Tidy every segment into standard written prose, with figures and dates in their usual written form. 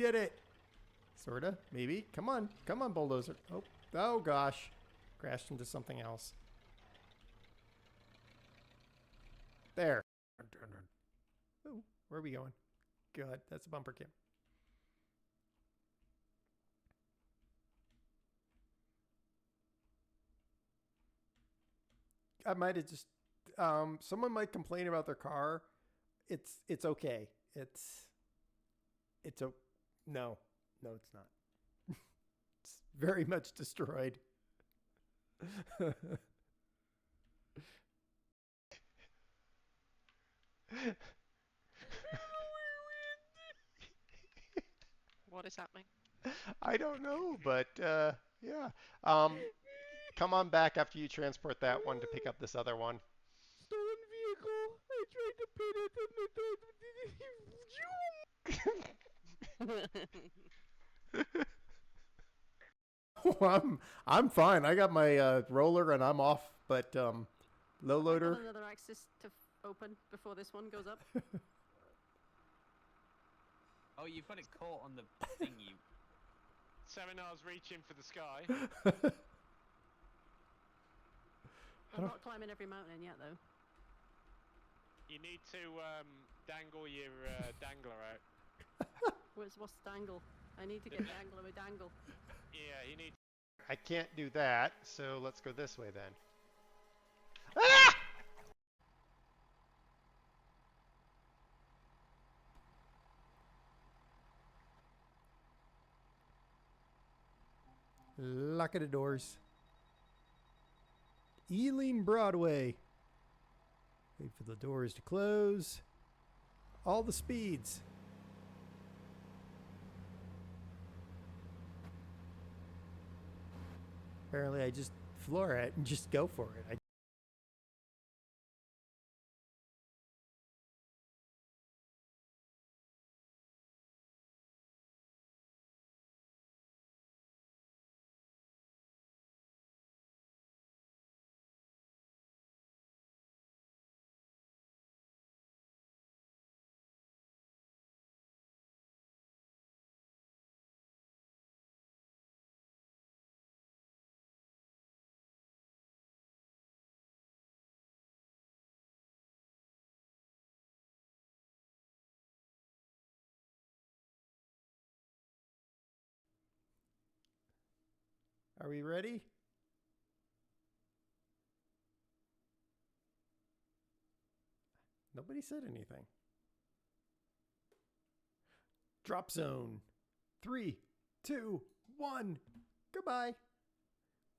did it. Sorta, maybe. Come on, bulldozer. Oh gosh. Crashed into something else. There. Oh, where are we going? Good, that's a bumper Kim. I might have just someone might complain about their car. It's okay. It's a no, it's not. It's very much destroyed. What is happening? I don't know, but yeah. Come on back after you transport that one to pick up this other one. Stolen vehicle. I tried to pin it I'm fine. I got my roller and I'm off, but low loader. Got another axis to open before this one goes up. Oh, you've got it caught on the thing. You. Seminar's reaching for the sky. I'm not climbing every mountain yet, though. You need to dangle your dangler out. What's dangle? I need to get dangle with dangle. Yeah, you need. I can't do that, so let's go this way then. Ah! Lock of the doors. Ealing Broadway. Wait for the doors to close. All the speeds. Apparently I just floor it and just go for it. Are we ready? Nobody said anything. Drop zone. 3, 2, 1. Goodbye.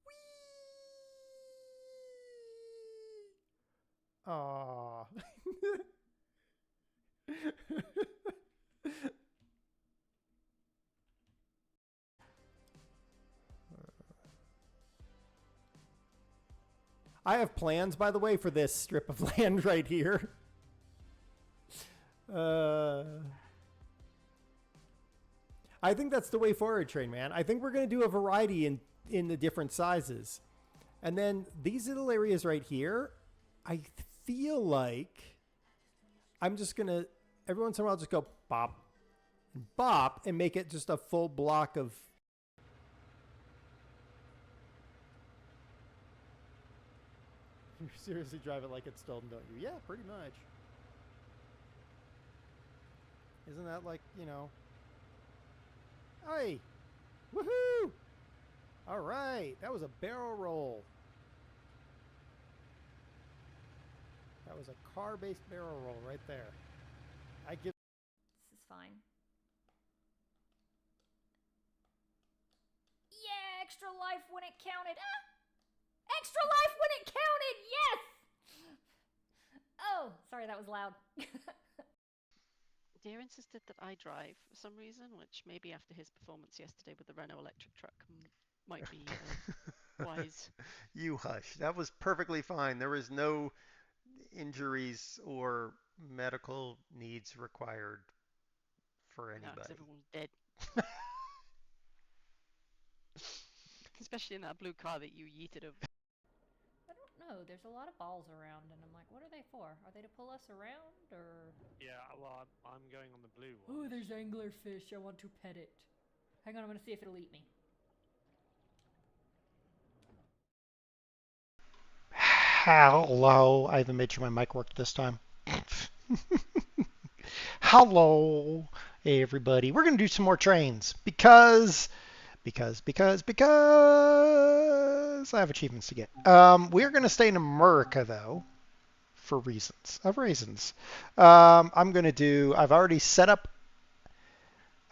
Whee! Aww. I have plans, by the way, for this strip of land right here. I think that's the way forward, Train Man. I think we're going to do a variety in the different sizes. And then these little areas right here, I feel like I'm just going to, every once in a while, just go bop and bop and make it just a full block of. You seriously drive it like it's stolen, don't you? Yeah, pretty much. Isn't that like, you know? Hey! Woohoo! All right, that was a barrel roll. That was a car-based barrel roll right there. I give. This is fine. Yeah, extra life when it counted. Ah! Extra life when it counted! Yes! Oh, sorry, that was loud. Deer insisted that I drive for some reason, which maybe after his performance yesterday with the Renault electric truck might be wise. You hush. That was perfectly fine. There was no injuries or medical needs required for No, 'cause anybody. everyone's dead. Especially in that blue car that you yeeted over. I don't know. There's a lot of balls around, and I'm like, what are they for? Are they to pull us around, or? Yeah, well, I'm going on the blue one. Oh, there's anglerfish. I want to pet it. Hang on, I'm gonna see if it'll eat me. Hello. I even made sure my mic worked this time. Hello, everybody. We're going to do some more trains because I have achievements to get. We're going to stay in America, though, for reasons. I'm going to do, I've already set up,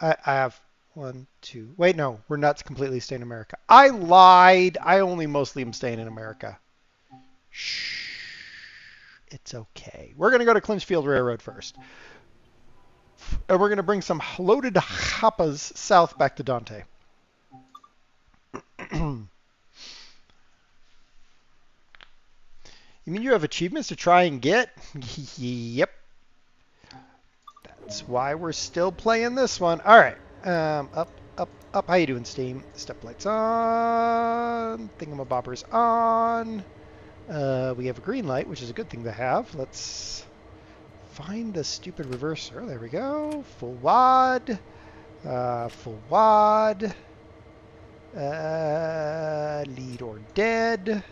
I have one, two, wait, no, we're not completely staying in America. I lied. I only mostly am staying in America. Shh. It's okay. We're going to go to Clinchfield Railroad first. And we're going to bring some loaded hoppas south back to Dante. You mean you have achievements to try and get? Yep. That's why we're still playing this one. All right. Up. How you doing, Steam? Step lights on. Thingamabobbers on. We have a green light, which is a good thing to have. Let's find the stupid reverser. There we go. Full wad. Full wad. Lead or dead.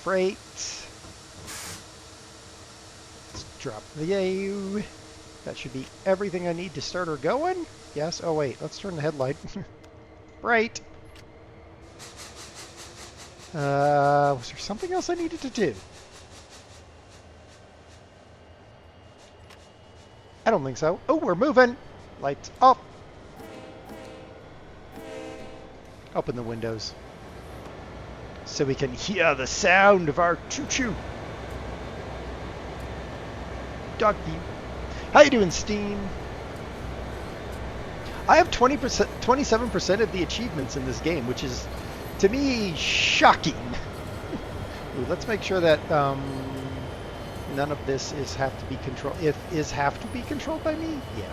Freight. Let's drop the U. That should be everything I need to start her going. Yes. Oh, wait. Let's turn the headlight. Bright. Was there something else I needed to do? I don't think so. Oh, we're moving. Lights up. Open the windows so we can hear the sound of our choo-choo. Dog view. How you doing, Steam? I have 27% of the achievements in this game, which is, to me, shocking. Ooh, let's make sure that none of this have to be controlled. Have to be controlled by me? Yeah.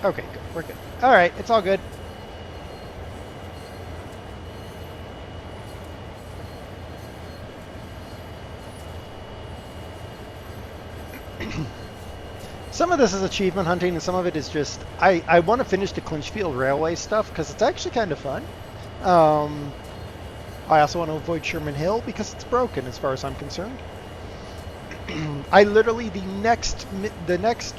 Okay, good. We're good. All right, it's all good. Some of this is achievement hunting, and some of it is just I want to finish the Clinchfield Railway stuff because it's actually kind of fun. I also want to avoid Sherman Hill because it's broken as far as I'm concerned. I literally the next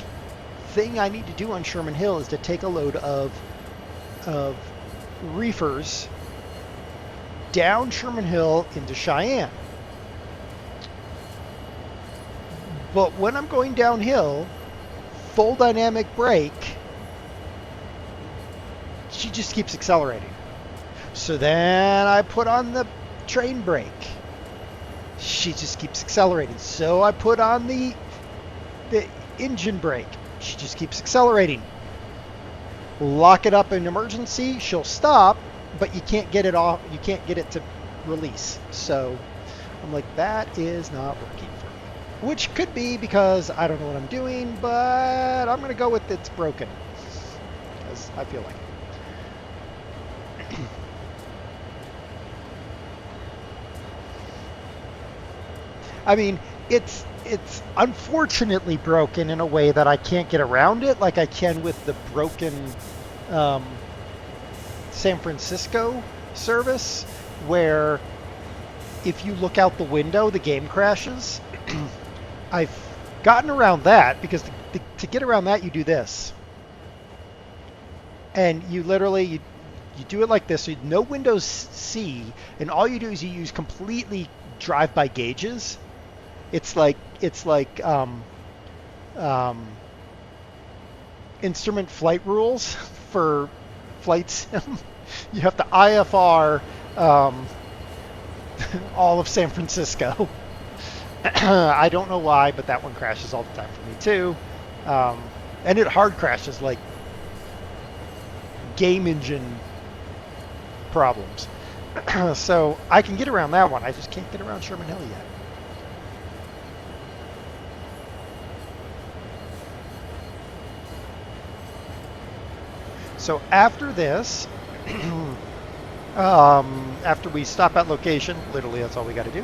thing I need to do on Sherman Hill is to take a load of reefers down Sherman Hill into Cheyenne. But when I'm going downhill, full dynamic brake, she just keeps accelerating. So then I put on the train brake. She just keeps accelerating. So I put on the engine brake. She just keeps accelerating. Lock it up in emergency, she'll stop, but you can't get it off. You can't get it to release. So I'm like, that is not working for me. Which could be because I don't know what I'm doing, but I'm going to go with it's broken because I feel like it. I mean, it's unfortunately broken in a way that I can't get around it like I can with the broken San Francisco service, where if you look out the window, the game crashes. I've gotten around that because to get around that, you do this. And you literally, you do it like this, so no Windows C, and all you do is you use completely drive-by gauges. It's like instrument flight rules for flight sim. You have to IFR all of San Francisco. I don't know why, but that one crashes all the time for me too. And it hard crashes like game engine problems. So I can get around that one. I just can't get around Sherman Hill yet. So after this, after we stop at location, literally that's all we got to do.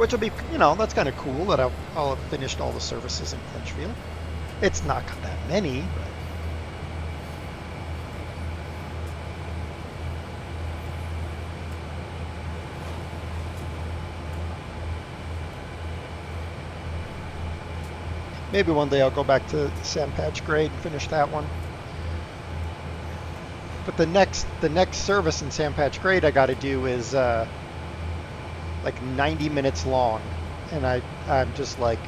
which will be, that's kind of cool that I'll have finished all the services in Clinchfield. It's not got that many, but maybe one day I'll go back to Sandpatch Grade and finish that one. But the next service in Sandpatch Grade I got to do is like 90 minutes long, and I'm just like,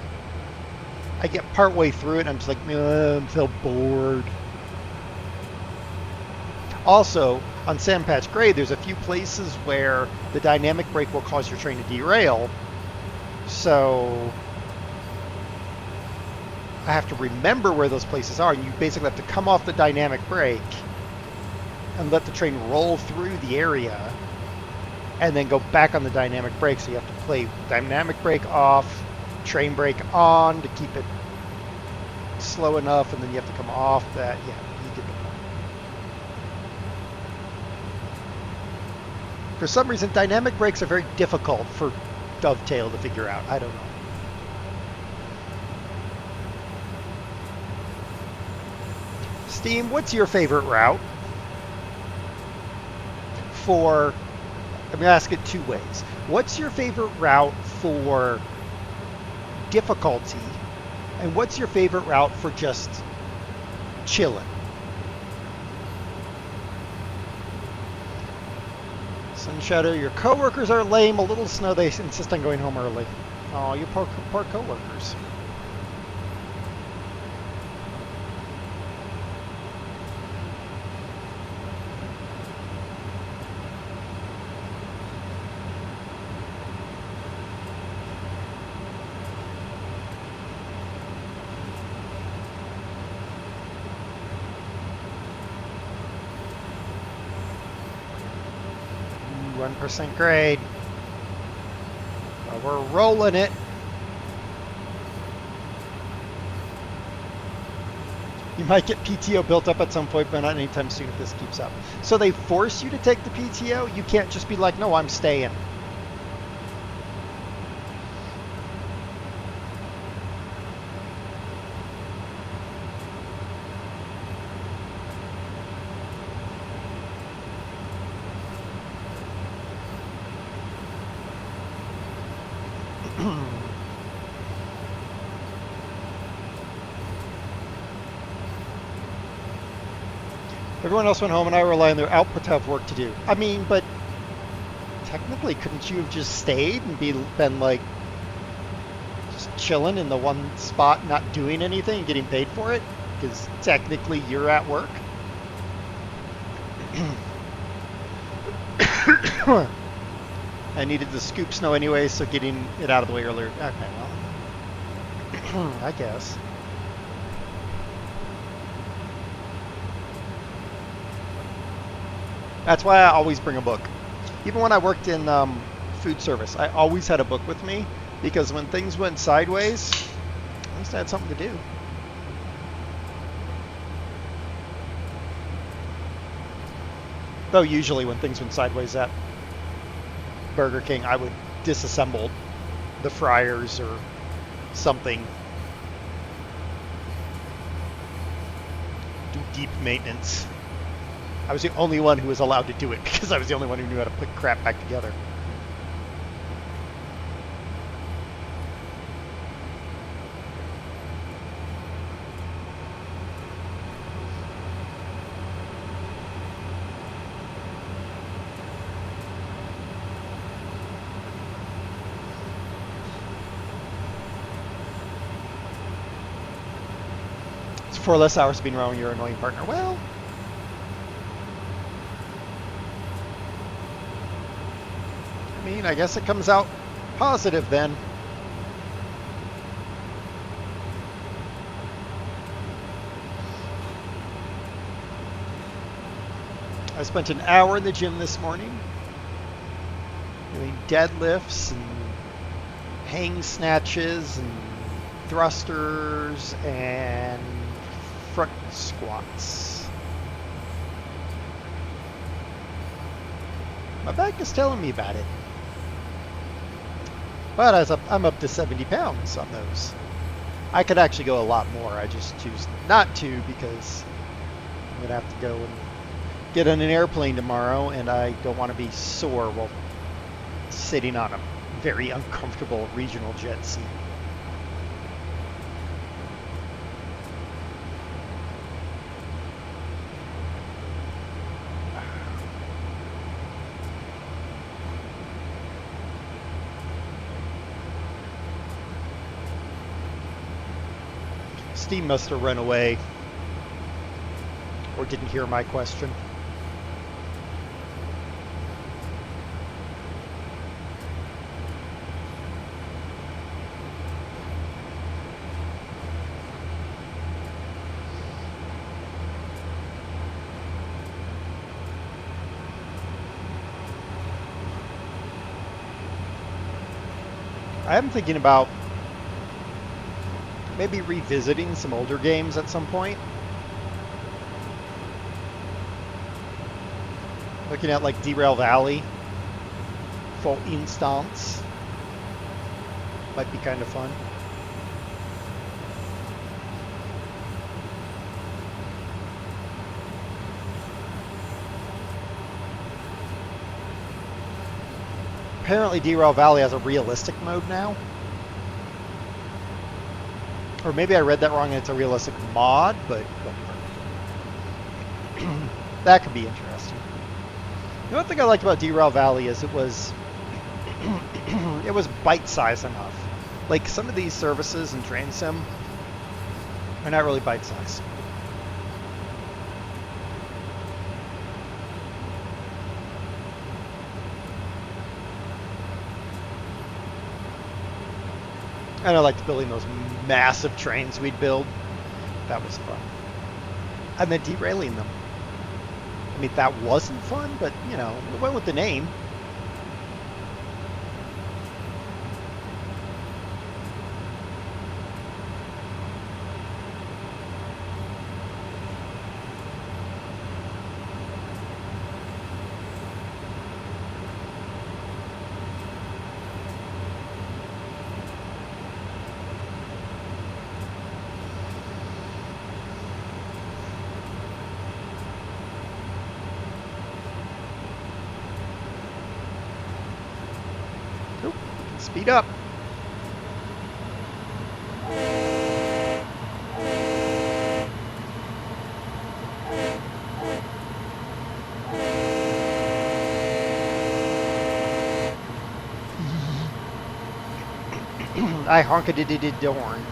I get part way through it and I'm just like, I'm so bored. Also, on Sandpatch Grade, there's a few places where the dynamic brake will cause your train to derail, so I have to remember where those places are, and you basically have to come off the dynamic brake and let the train roll through the area and then go back on the dynamic brake. So you have to play dynamic brake off, train brake on to keep it slow enough, and then you have to come off that. Yeah, you get the point. For some reason, dynamic brakes are very difficult for Dovetail to figure out. I don't know. Steam, what's your favorite route for, I'm going to ask it two ways. What's your favorite route for difficulty, and what's your favorite route for just chilling? Sunshadow, your coworkers are lame. A little snow, they insist on going home early. Oh, you poor coworkers. % grade. But we're rolling it. You might get PTO built up at some point, but not anytime soon if this keeps up. So they force you to take the PTO? You can't just be like, no, I'm staying. Everyone else went home and I rely on their output to have work to do. I mean, but technically, couldn't you have just stayed and been like just chilling in the one spot, not doing anything and getting paid for it? Because technically you're at work. I needed to scoop snow anyway, so getting it out of the way earlier. Okay, well, I guess. That's why I always bring a book. Even when I worked in food service, I always had a book with me, because when things went sideways, at least I had something to do. Though usually when things went sideways at Burger King, I would disassemble the fryers or something. Do deep maintenance. I was the only one who was allowed to do it because I was the only one who knew how to put crap back together. It's 4 less hours being around your annoying partner. Well, I mean, I guess it comes out positive then. I spent an hour in the gym this morning doing deadlifts and hang snatches and thrusters and front squats. My back is telling me about it. But I'm up to 70 pounds on those. I could actually go a lot more. I just choose not to because I'm going to have to go and get on an airplane tomorrow, and I don't want to be sore while sitting on a very uncomfortable regional jet seat. Steam must have run away or didn't hear my question. I am thinking about maybe revisiting some older games at some point. Looking at like Derail Valley, full instance, might be kind of fun. Apparently Derail Valley has a realistic mode now. Or maybe I read that wrong and it's a realistic mod, but whatever. That could be interesting. The one thing I liked about Derail Valley is it was it was bite-sized enough. Like some of these services in Train Sim are not really bite-sized. And I liked building those massive trains we'd build. That was fun. And then derailing them. I mean, that wasn't fun, but, you know, it went with the name. Speed up. I honka-did-did dorn.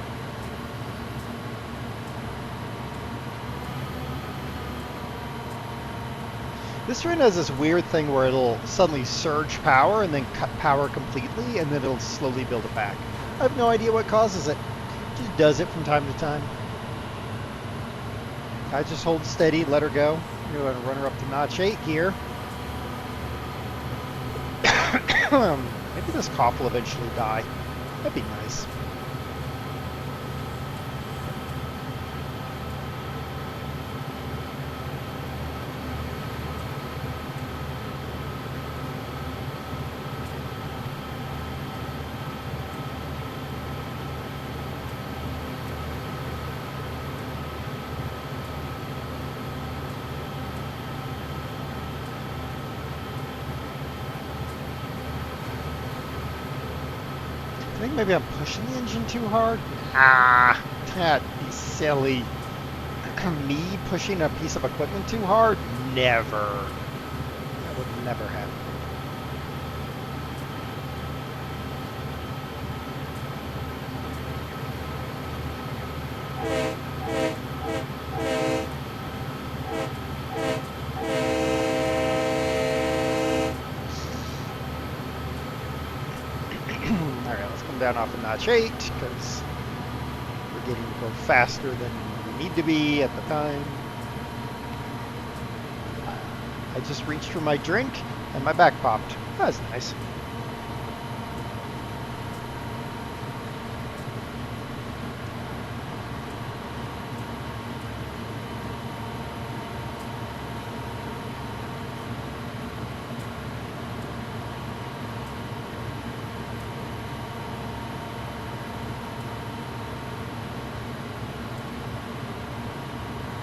This train has this weird thing where it'll suddenly surge power and then cut power completely, and then it'll slowly build it back. I have no idea what causes it. It just does it from time to time. I just hold steady, let her go. I'm going to run her up to notch 8 here. Maybe this cop will eventually die. That'd be nice. I think maybe I'm pushing the engine too hard. Ah, that'd be silly. Me pushing a piece of equipment too hard? Never. That would never happen. Down off of notch 8 because we're getting to go faster than we need to be at the time. I just reached for my drink and my back popped. That's nice.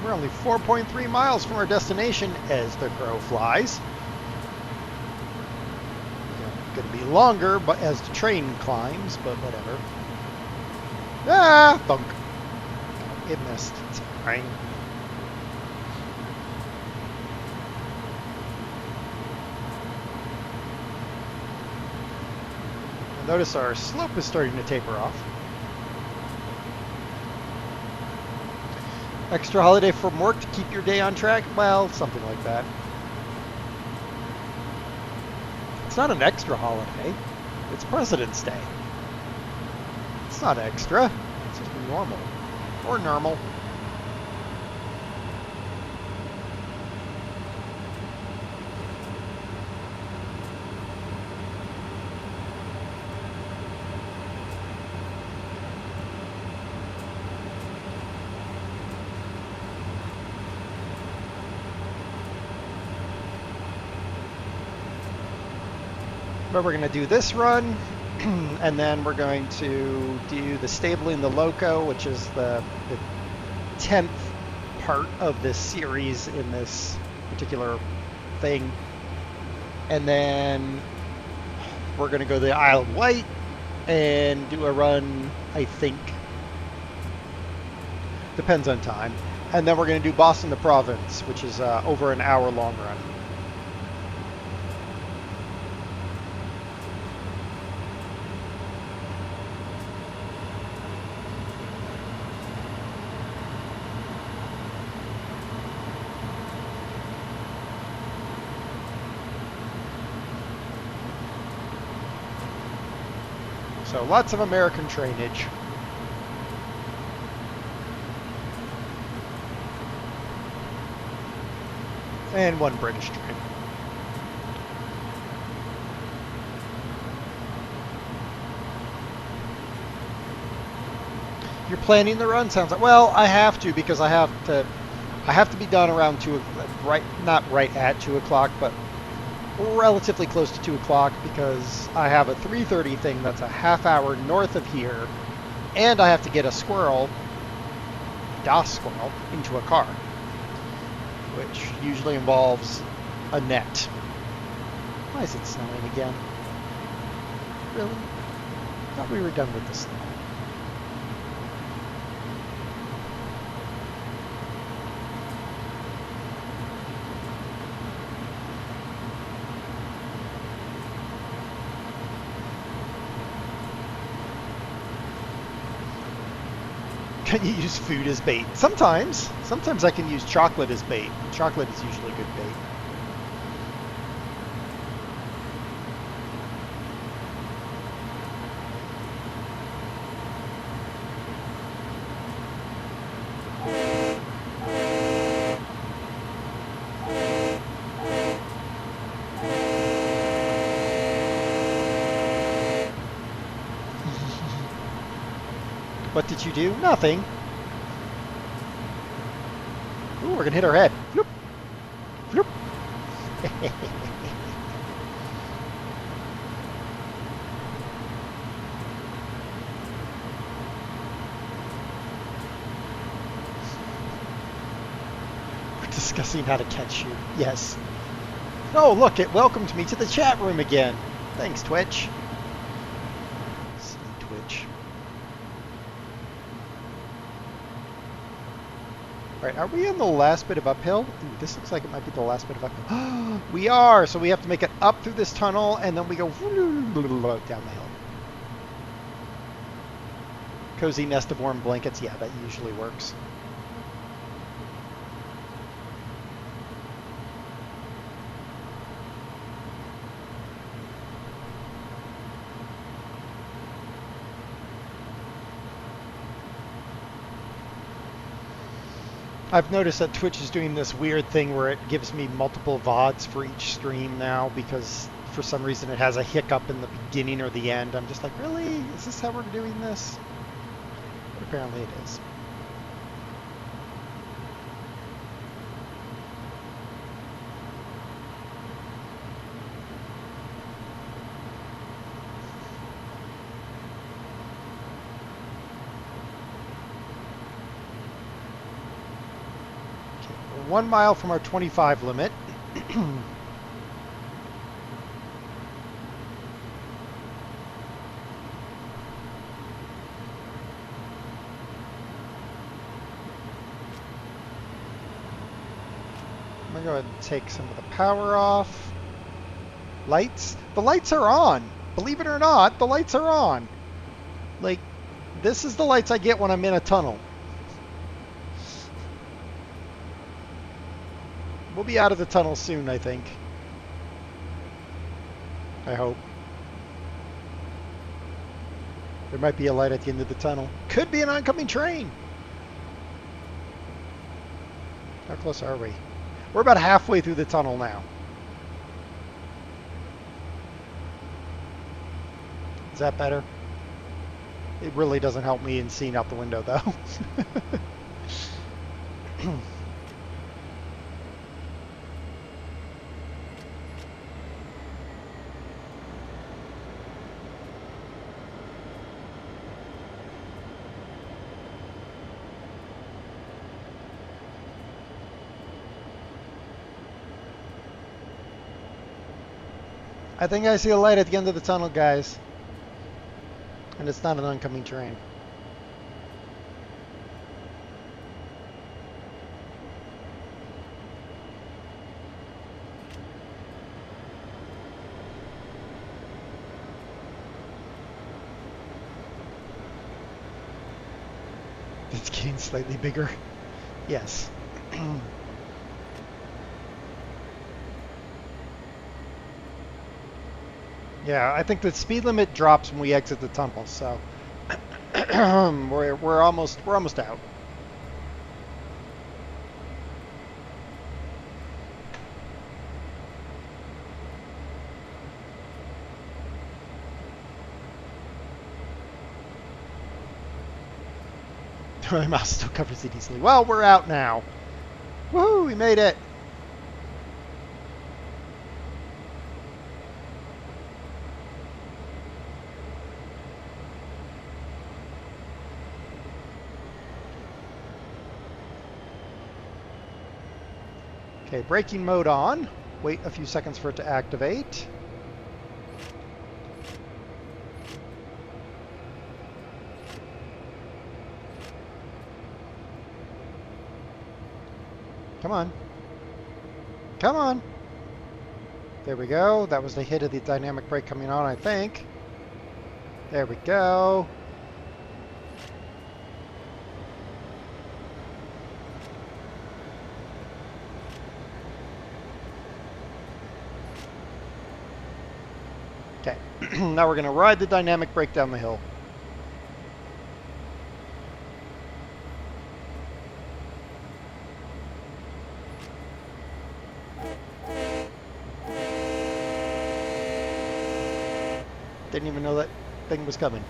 We're only 4.3 miles from our destination as the crow flies. Going to be longer, but as the train climbs, but whatever. Ah, thunk. It missed. It's fine. Notice our slope is starting to taper off. Extra holiday from work to keep your day on track? Well, something like that. It's not an extra holiday. It's President's Day. It's not extra. It's just normal. Or normal. But we're going to do this run, and then we're going to do the stabling the loco, which is the 10th part of this series in this particular thing. And then we're going to go to the Isle of Wight and do a run, I think. Depends on time. And then we're going to do Boston to Province, which is over an hour long run. So lots of American trainage. And one British train. You're planning the run? Sounds like, well, I have to because I have to be done around not right at 2 o'clock, but relatively close to 2 o'clock because I have a 3:30 thing that's a half hour north of here, and I have to get a squirrel, Das squirrel, into a car, which usually involves a net. Why is it snowing again? Really? Thought we were done with the snow. Can you use food as bait? Sometimes. Sometimes I can use chocolate as bait. Chocolate is usually good bait. What did you do? Nothing. Ooh, we're gonna hit our head. Floop. Floop. We're discussing how to catch you. Yes. Oh, look, it welcomed me to the chat room again. Thanks, Twitch. Silly Twitch. All right, are we on the last bit of uphill? Ooh, this looks like it might be the last bit of uphill. We are, so we have to make it up through this tunnel, and then we go down the hill. Cozy nest of warm blankets. Yeah, that usually works. I've noticed that Twitch is doing this weird thing where it gives me multiple VODs for each stream now because for some reason it has a hiccup in the beginning or the end. I'm just like, really? Is this how we're doing this? But apparently it is. 1 mile from our 25 limit. I'm going to go ahead and take some of the power off. Lights? The lights are on. Believe it or not, the lights are on. Like, this is the lights I get when I'm in a tunnel. We'll be out of the tunnel soon, I think. I hope. There might be a light at the end of the tunnel. Could be an oncoming train. How close are we? We're about halfway through the tunnel now. Is that better? It really doesn't help me in seeing out the window, though. I think I see a light at the end of the tunnel, guys. And it's not an oncoming train. It's getting slightly bigger. Yes. Yeah, I think the speed limit drops when we exit the tunnel, so we're almost out. My mouse still covers it easily. Well, we're out now. Woohoo, we made it. Okay, braking mode on. Wait a few seconds for it to activate. Come on. Come on. There we go. That was the hit of the dynamic brake coming on, I think. There we go. Okay, now we're going to ride the dynamic brake down the hill. Didn't even know that thing was coming.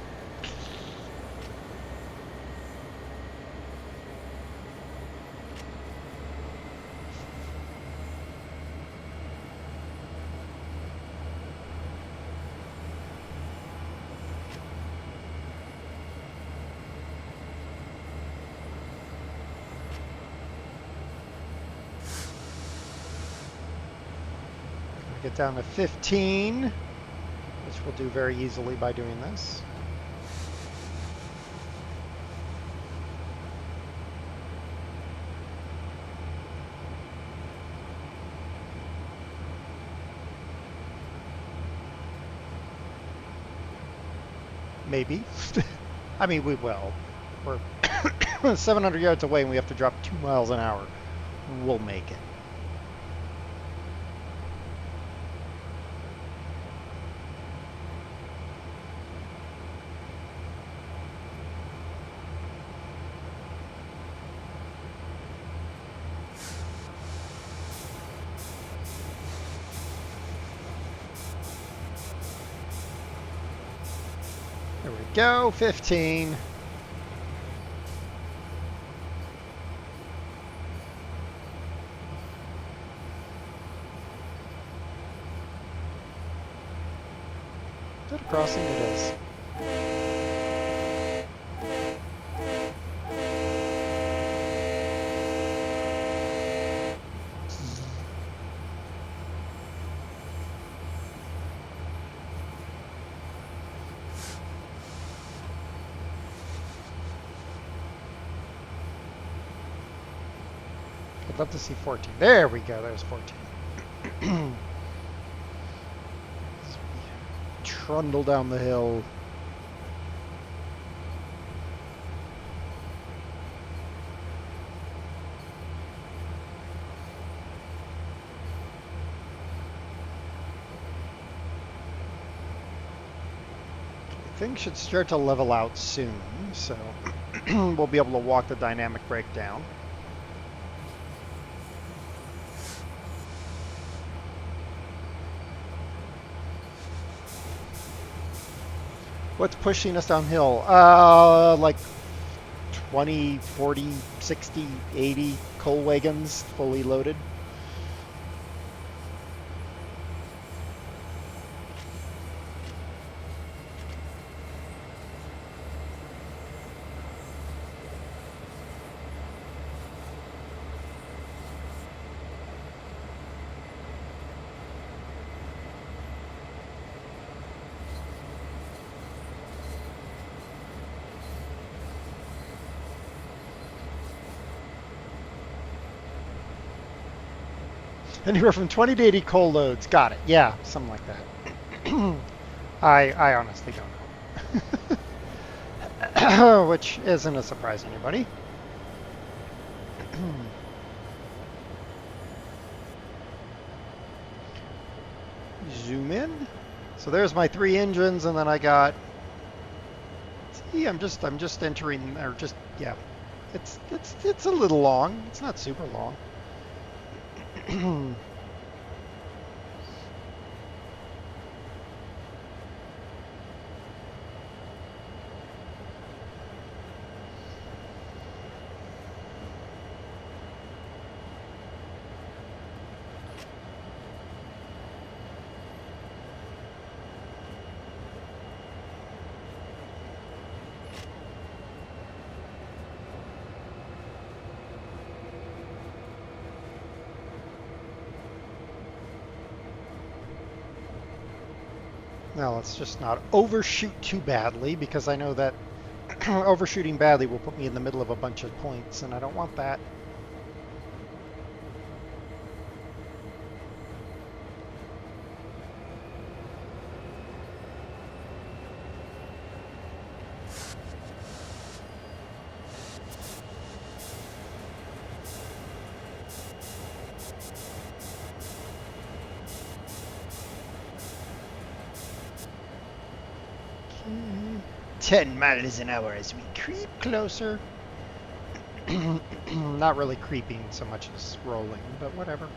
Get down to 15, which we'll do very easily by doing this. Maybe. I mean, we will. We're 700 yards away and we have to drop 2 miles an hour. We'll make it. There we go, 15. Is that a crossing? It is. I'd love to see 14. There we go. There's 14. Trundle down the hill. Things should start to level out soon, so we'll be able to walk the dynamic breakdown. What's pushing us downhill? Like 20, 40, 60, 80 coal wagons fully loaded. Anywhere from 20 to 80 coal loads. Got it. Yeah, something like that. I honestly don't know. Which isn't a surprise to anybody. Zoom in. So there's my 3 engines, and then I got. See, I'm just entering, or just yeah. It's a little long. It's not super long. Now let's just not overshoot too badly, because I know that overshooting badly will put me in the middle of a bunch of points, and I don't want that. Okay. 10 miles an hour as we creep closer. Not really creeping so much as rolling, but whatever.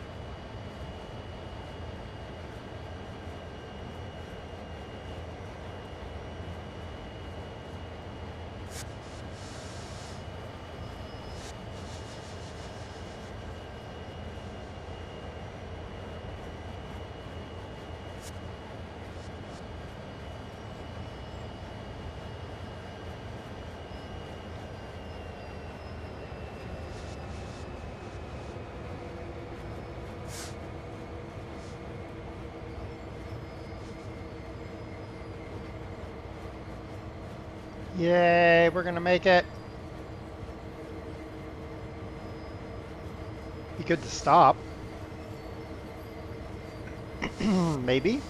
Yay, we're gonna make it. Be good to stop. Maybe.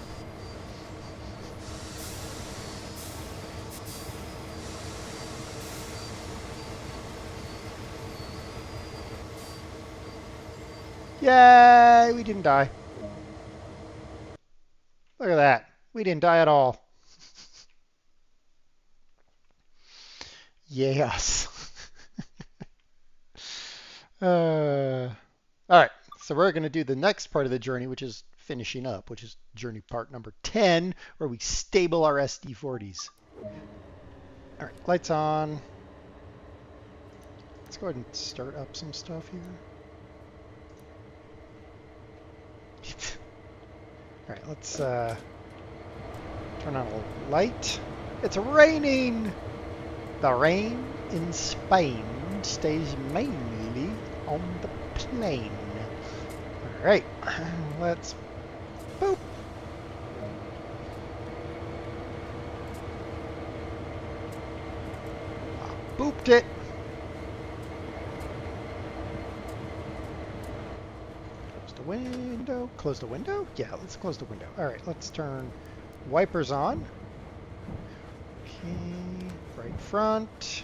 Yay, we didn't die. Look at that. We didn't die at all. Yes. All right, so we're going to do the next part of the journey, which is finishing up, which is journey part number 10, where we stable our SD40s. All right, lights on. Let's go ahead and start up some stuff here. All right, let's turn on a light. It's raining! The rain in Spain stays mainly on the plain. All right, let's boop. Booped it. window. Close the window? Yeah, let's close the window. All right, let's turn wipers on. Okay, right front.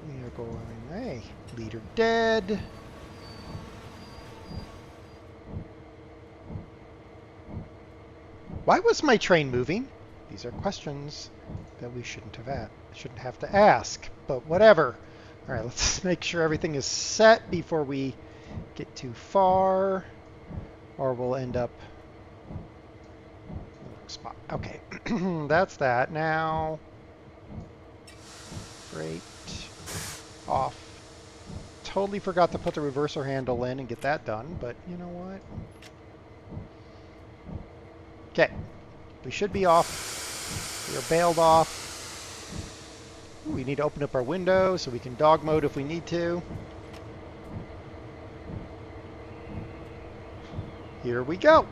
We are going, hey, leader dead. Why was my train moving? These are questions that we shouldn't have to ask, but whatever. All right, let's make sure everything is set before we get too far, or we'll end up in the wrong spot. Okay, that's that. Now, great, off. Totally forgot to put the reverser handle in and get that done, but you know what? Okay, we should be off. We are bailed off. Ooh, we need to open up our window so we can dog mode if we need to. Here we go.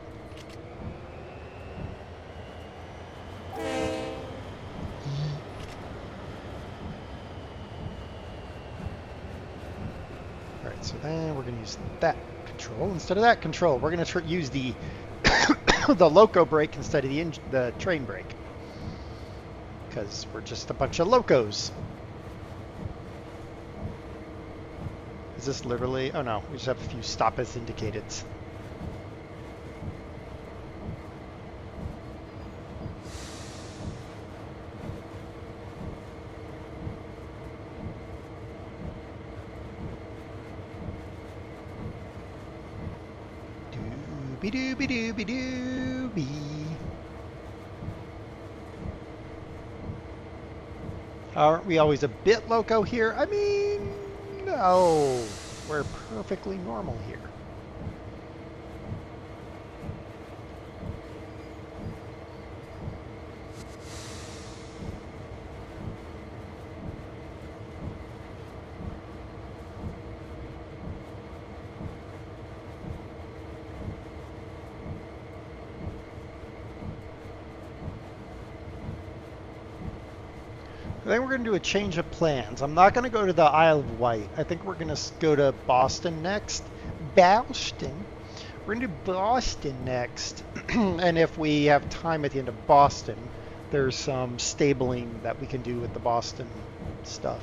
Alright, so then we're going to use that control. Instead of that control, we're going to use the the loco brake instead of the train brake. Because we're just a bunch of locos. Is this literally... Oh no, we just have a few stop as indicated. Doobie-doobie-doobie-doobie. Aren't we always a bit loco here? I mean, no. We're perfectly normal here. I think we're going to do a change of plans. I'm not going to go to the Isle of Wight. I think we're going to go to Boston next. Boston. We're going to do Boston next. And if we have time at the end of Boston, there's some stabling that we can do with the Boston stuff.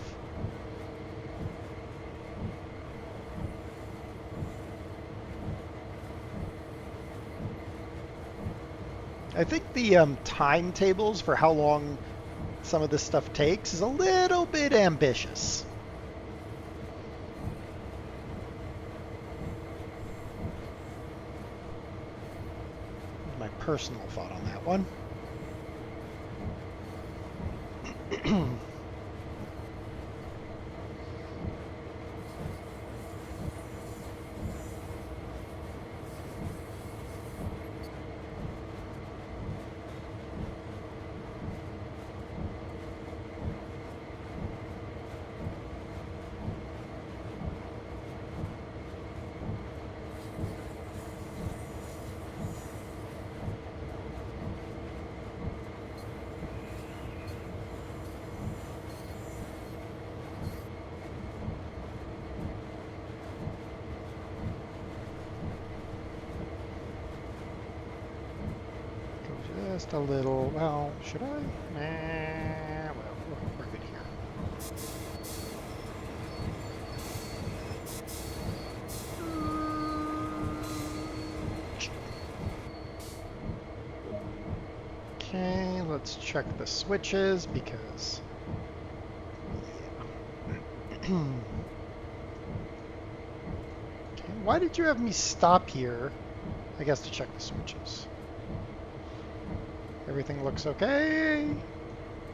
I think the timetables for how long some of this stuff takes is a little bit ambitious. My personal thought on that one. Just a little, well, should I? Nah, well, we're good here. Okay, let's check the switches because, yeah. Okay, why did you have me stop here? I guess to check the switches. Everything looks okay.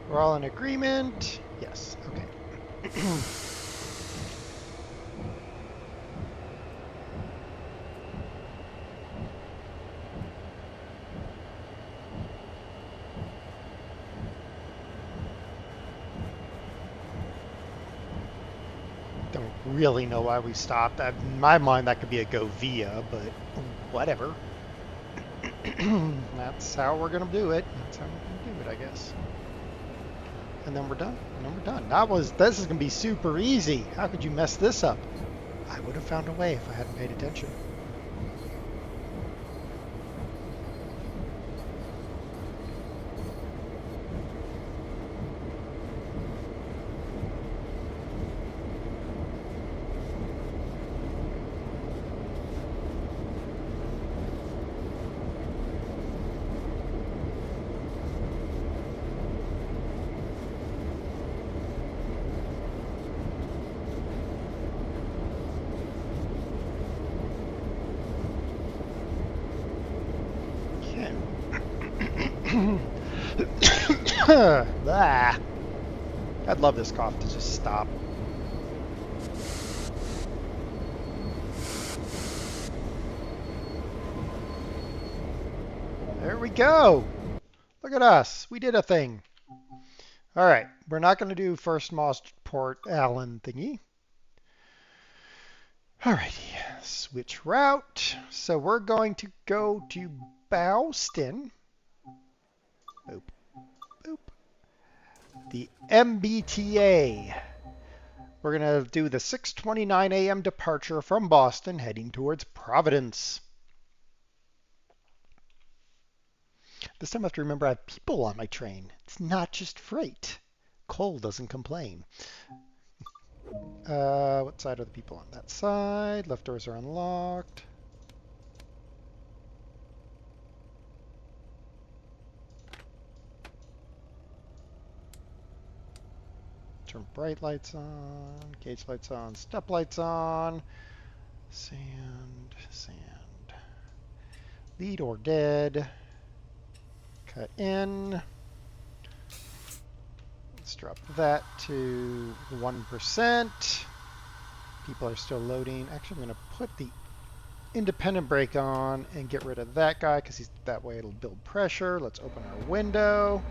We're all in agreement. Yes, okay. Don't really know why we stopped. In my mind, that could be a go via, but whatever. That's how we're gonna do it. That's how we're gonna do it, I guess. And then we're done. And then we're done. This is gonna be super easy. How could you mess this up? I would have found a way if I hadn't paid attention. Ah. I'd love this cough to just stop. There we go. Look at us. We did a thing. All right. We're not going to do first Moss Port Allen thingy. Alrighty, switch route. So we're going to go to Boston. Boop, boop. The MBTA. We're going to do the 6:29 a.m. departure from Boston, heading towards Providence. This time I have to remember I have people on my train. It's not just freight. Cole doesn't complain. What side are the people on? That side. Left doors are unlocked. Turn bright lights on, gauge lights on, step lights on. Sand, sand. Lead or dead. Cut in. Let's drop that to 1%. People are still loading. Actually, I'm going to put the independent brake on and get rid of that guy because that way it'll build pressure. Let's open our window.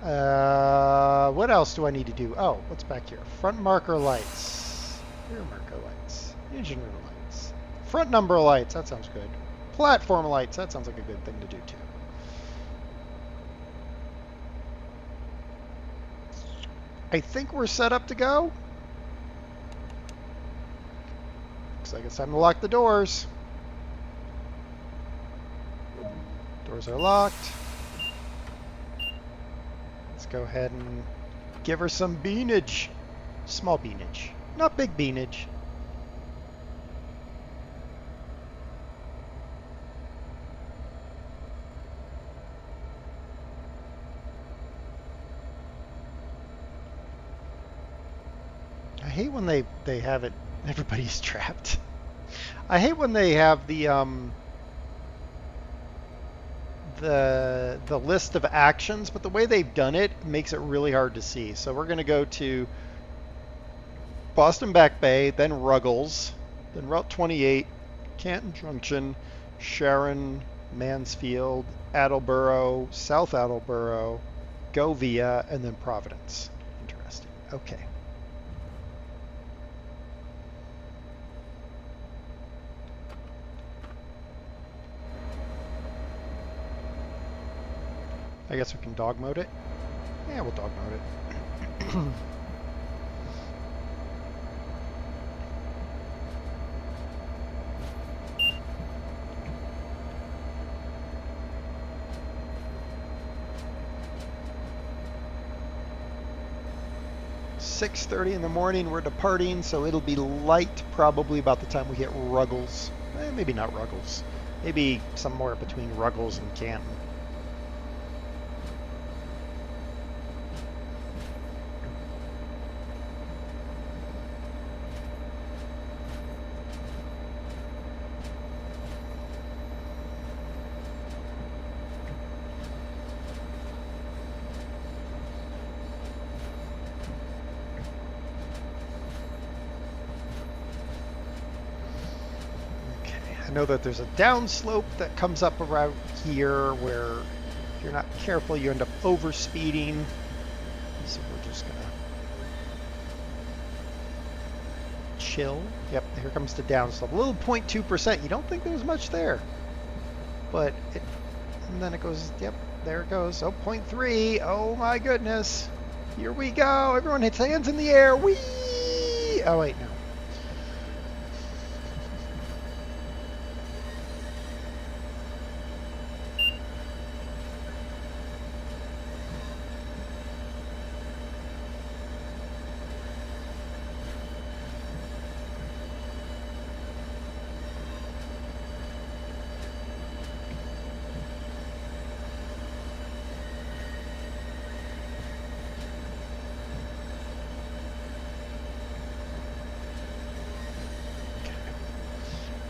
What else do I need to do? Oh, what's back here? Front marker lights. Rear marker lights. Engine room lights. Front number lights. That sounds good. Platform lights. That sounds like a good thing to do too. I think we're set up to go. Looks like it's time to lock the doors. Doors are locked. Let's go ahead and give her some beanage. Small beanage, not big beanage. I hate when they have it, everybody's trapped. I hate when they have the list of actions, but the way they've done it makes it really hard to see. So we're going to go to Boston Back Bay, then Ruggles, then Route 28, Canton Junction, Sharon, Mansfield, Attleboro, South Attleboro, Govia, and then Providence. Interesting. Okay. I guess we can dog mode it. Yeah, we'll dog mode it. 6:30 in the morning we're departing, so it'll be light probably about the time we hit Ruggles. Maybe not Ruggles. Maybe somewhere between Ruggles and Canton. I know that there's a downslope that comes up around here where if you're not careful you end up overspeeding. So we're just gonna chill. Yep, here comes the downslope. A little 0.2%. You don't think there was much there. But and then it goes, yep, there it goes. Oh, 0.3. Oh my goodness. Here we go. Everyone hits hands in the air. Whee! Oh wait, no.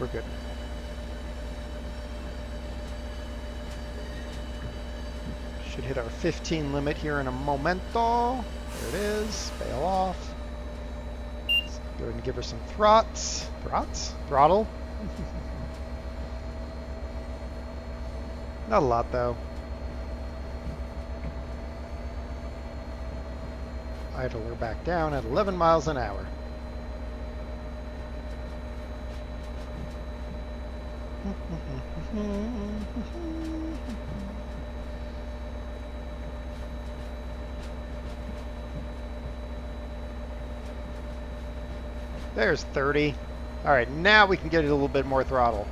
We're good. Should hit our 15 limit here in a momento. There it is. Bail off. Let's go ahead and give her some throts. Throts? Throttle? Not a lot, though. Idle her back down at 11 miles an hour. There's 30. All right, now we can get a little bit more throttle.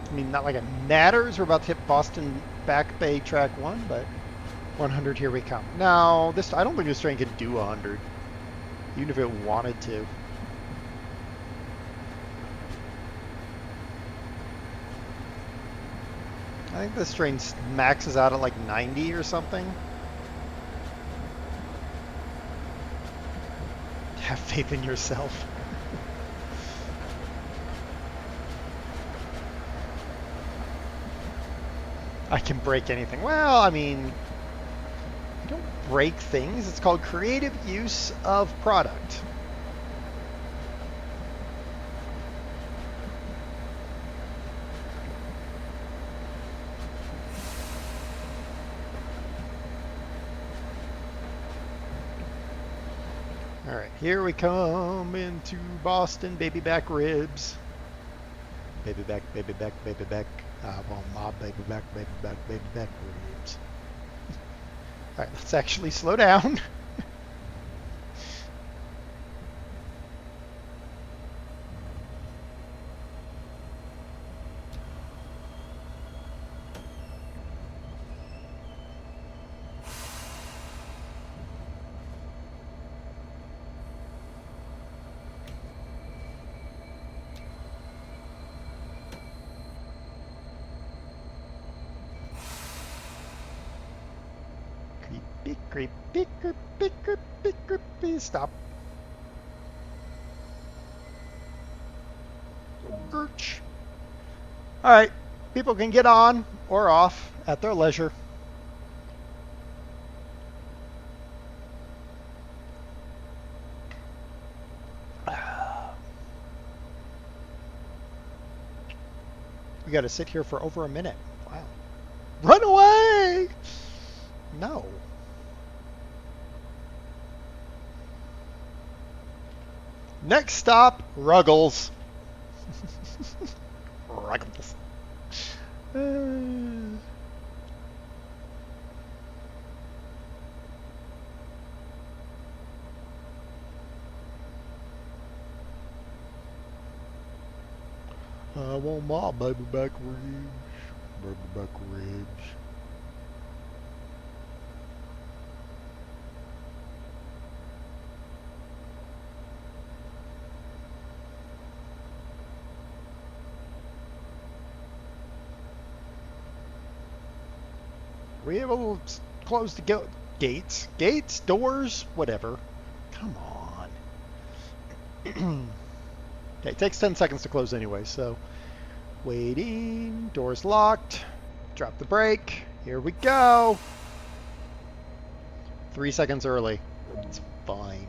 I mean, not like it matters. We're about to hit Boston Back Bay Track 1, but 100, here we come. Now, I don't think this train can do 100, even if it wanted to. I think this train maxes out at like 90 or something. Have faith in yourself. I can break anything. Well, I mean, you don't break things. It's called creative use of product. All right, here we come into Boston, baby back ribs. Baby back, baby back, baby back. I want my baby back, baby back, baby back ribs. All right, let's actually slow down. Stop. Gerch. All right, people can get on or off at their leisure. We got to sit here for over a minute. Wow. Run away! No. Next stop, Ruggles. Ruggles. I want my baby back ribs. Baby back ribs. We able to close the gates? Gates? Doors? Whatever. Come on. Okay, it takes 10 seconds to close anyway, so... Waiting. Doors locked. Drop the brake. Here we go. 3 seconds early. It's fine.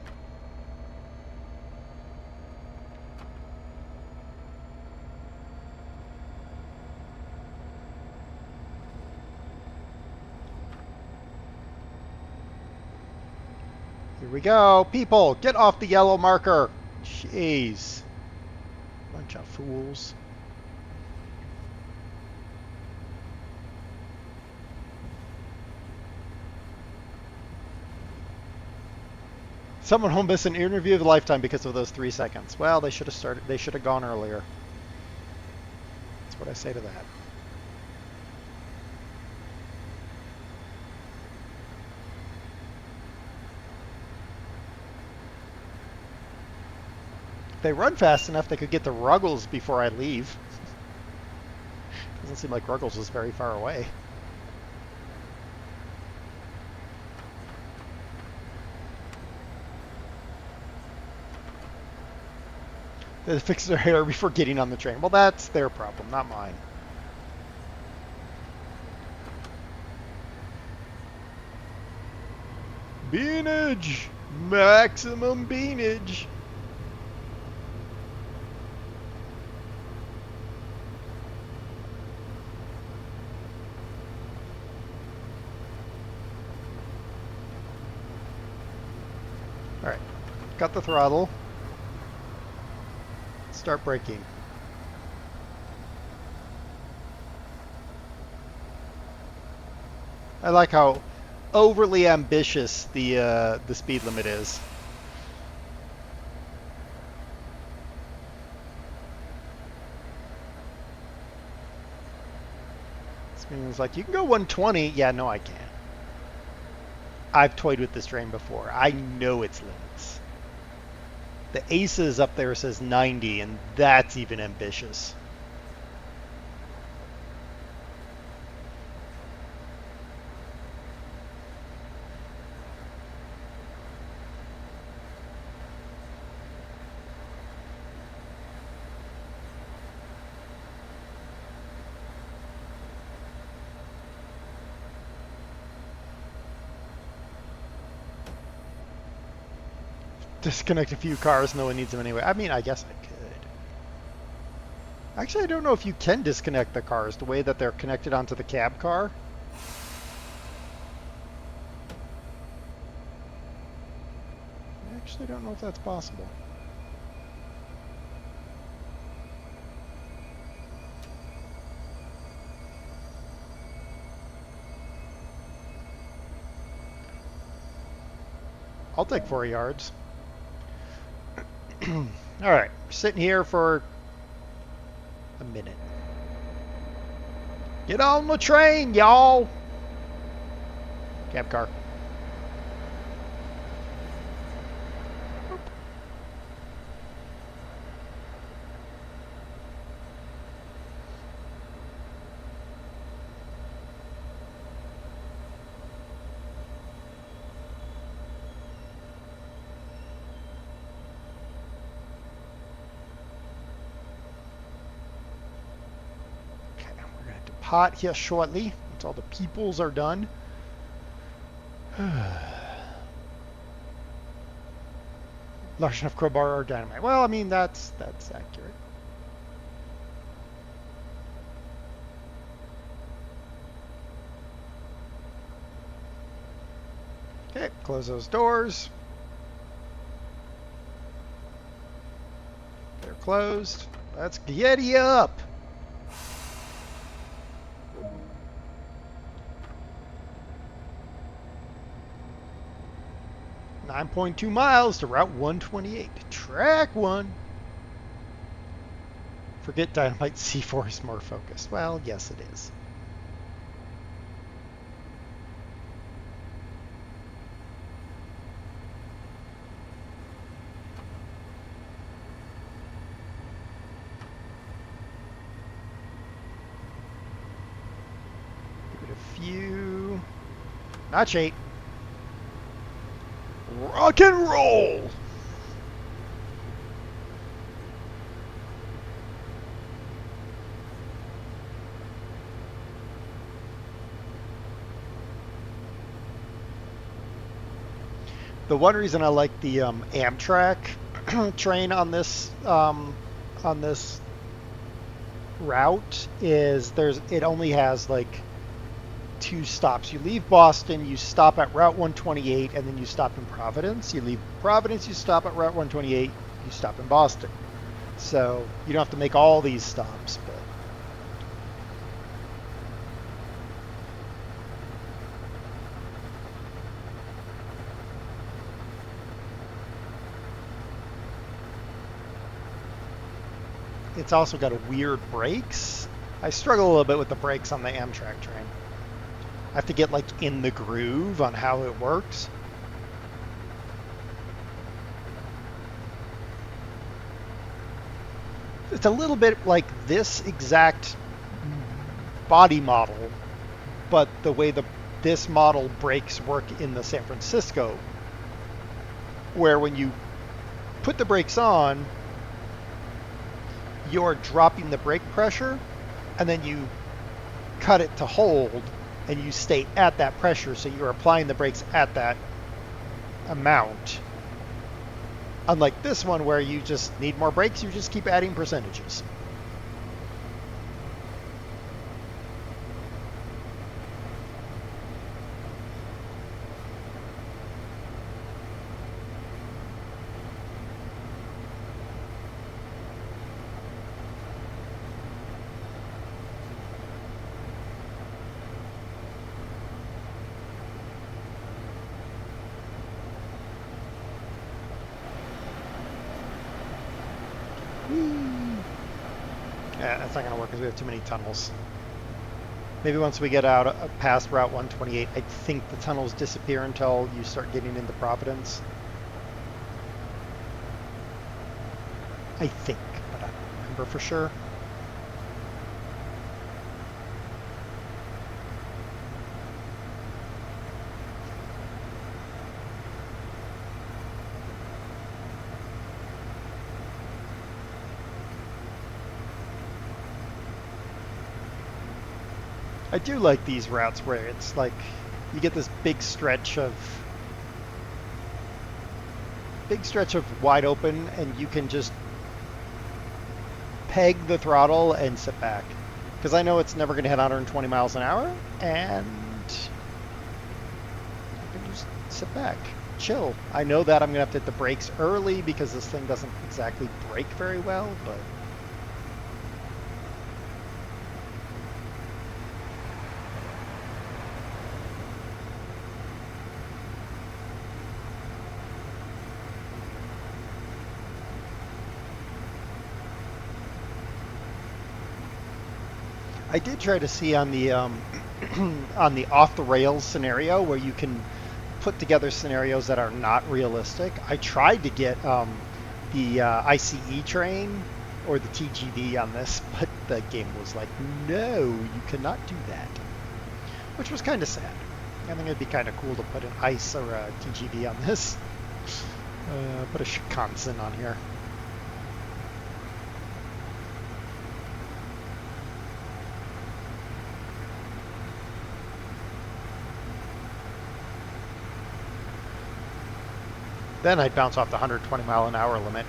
Here we go. People, get off the yellow marker. Jeez. Bunch of fools. Someone will miss an interview of a lifetime because of those 3 seconds. Well, they should have started. They should have gone earlier. That's what I say to that. If they run fast enough, they could get to Ruggles before I leave. Doesn't seem like Ruggles is very far away. They fix their hair before getting on the train. Well, that's their problem, not mine. Beanage! Maximum beanage! Alright, got the throttle. Start braking. I like how overly ambitious the speed limit is. This means like you can go 120. Yeah, no, I can't. I've toyed with this train before. I know its limits. The Aces up there says 90, and that's even ambitious. Disconnect a few cars, no one needs them anyway. I mean, I guess I could. Actually, I don't know if you can disconnect the cars the way that they're connected onto the cab car. I actually don't know if that's possible. I'll take 4 yards. All right, sitting here for a minute. Get on the train, y'all. Cab car. Pot here shortly once all the peoples are done. Large enough crowbar or dynamite. Well, I mean that's accurate. Okay, close those doors. They're closed. Let's giddy up. 9.2 miles to Route 128. Track 1. Forget Dynamite C4 is more focused. Well, yes it is. Give it a few. Notch 8. Rock and roll! The one reason I like the Amtrak train on this route is it only has like 2 stops. You leave Boston, you stop at Route 128, and then you stop in Providence. You leave Providence, you stop at Route 128, you stop in Boston. So you don't have to make all these stops, but it's also got a weird brakes. I struggle a little bit with the brakes on the Amtrak train. I have to get like in the groove on how it works. It's a little bit like this exact body model, but the way this model brakes work in the San Francisco, where when you put the brakes on, you're dropping the brake pressure, and then you cut it to hold, and you stay at that pressure, so you're applying the brakes at that amount. Unlike this one where you just need more brakes, you just keep adding percentages. Yeah, that's not going to work because we have too many tunnels. Maybe once we get out past Route 128, I think the tunnels disappear until you start getting into Providence. I think, but I don't remember for sure. I do like these routes where it's like you get this big stretch of wide open, and you can just peg the throttle and sit back. Because I know it's never going to hit 120 miles an hour, and I can just sit back, chill. I know that I'm going to have to hit the brakes early because this thing doesn't exactly brake very well, but I did try to see on the on the off the rails scenario where you can put together scenarios that are not realistic. I tried to get the ICE train or the TGV on this, but the game was like, no, you cannot do that, which was kind of sad. I think it'd be kind of cool to put an ICE or a TGV on this. Put a Shinkansen on here. Then I'd bounce off the 120 mile an hour limit.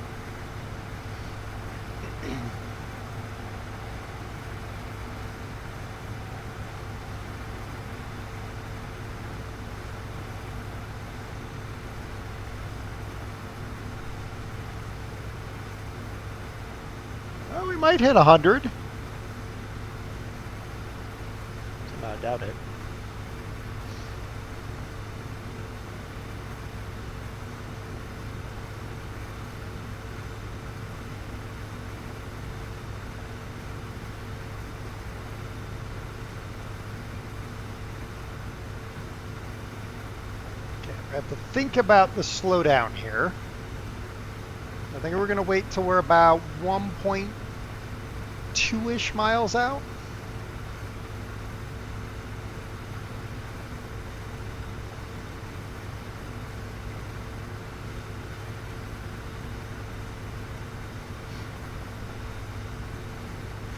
Well, we might hit 100. I doubt it. I have to think about the slowdown here. I think we're going to wait till we're about 1.2-ish miles out.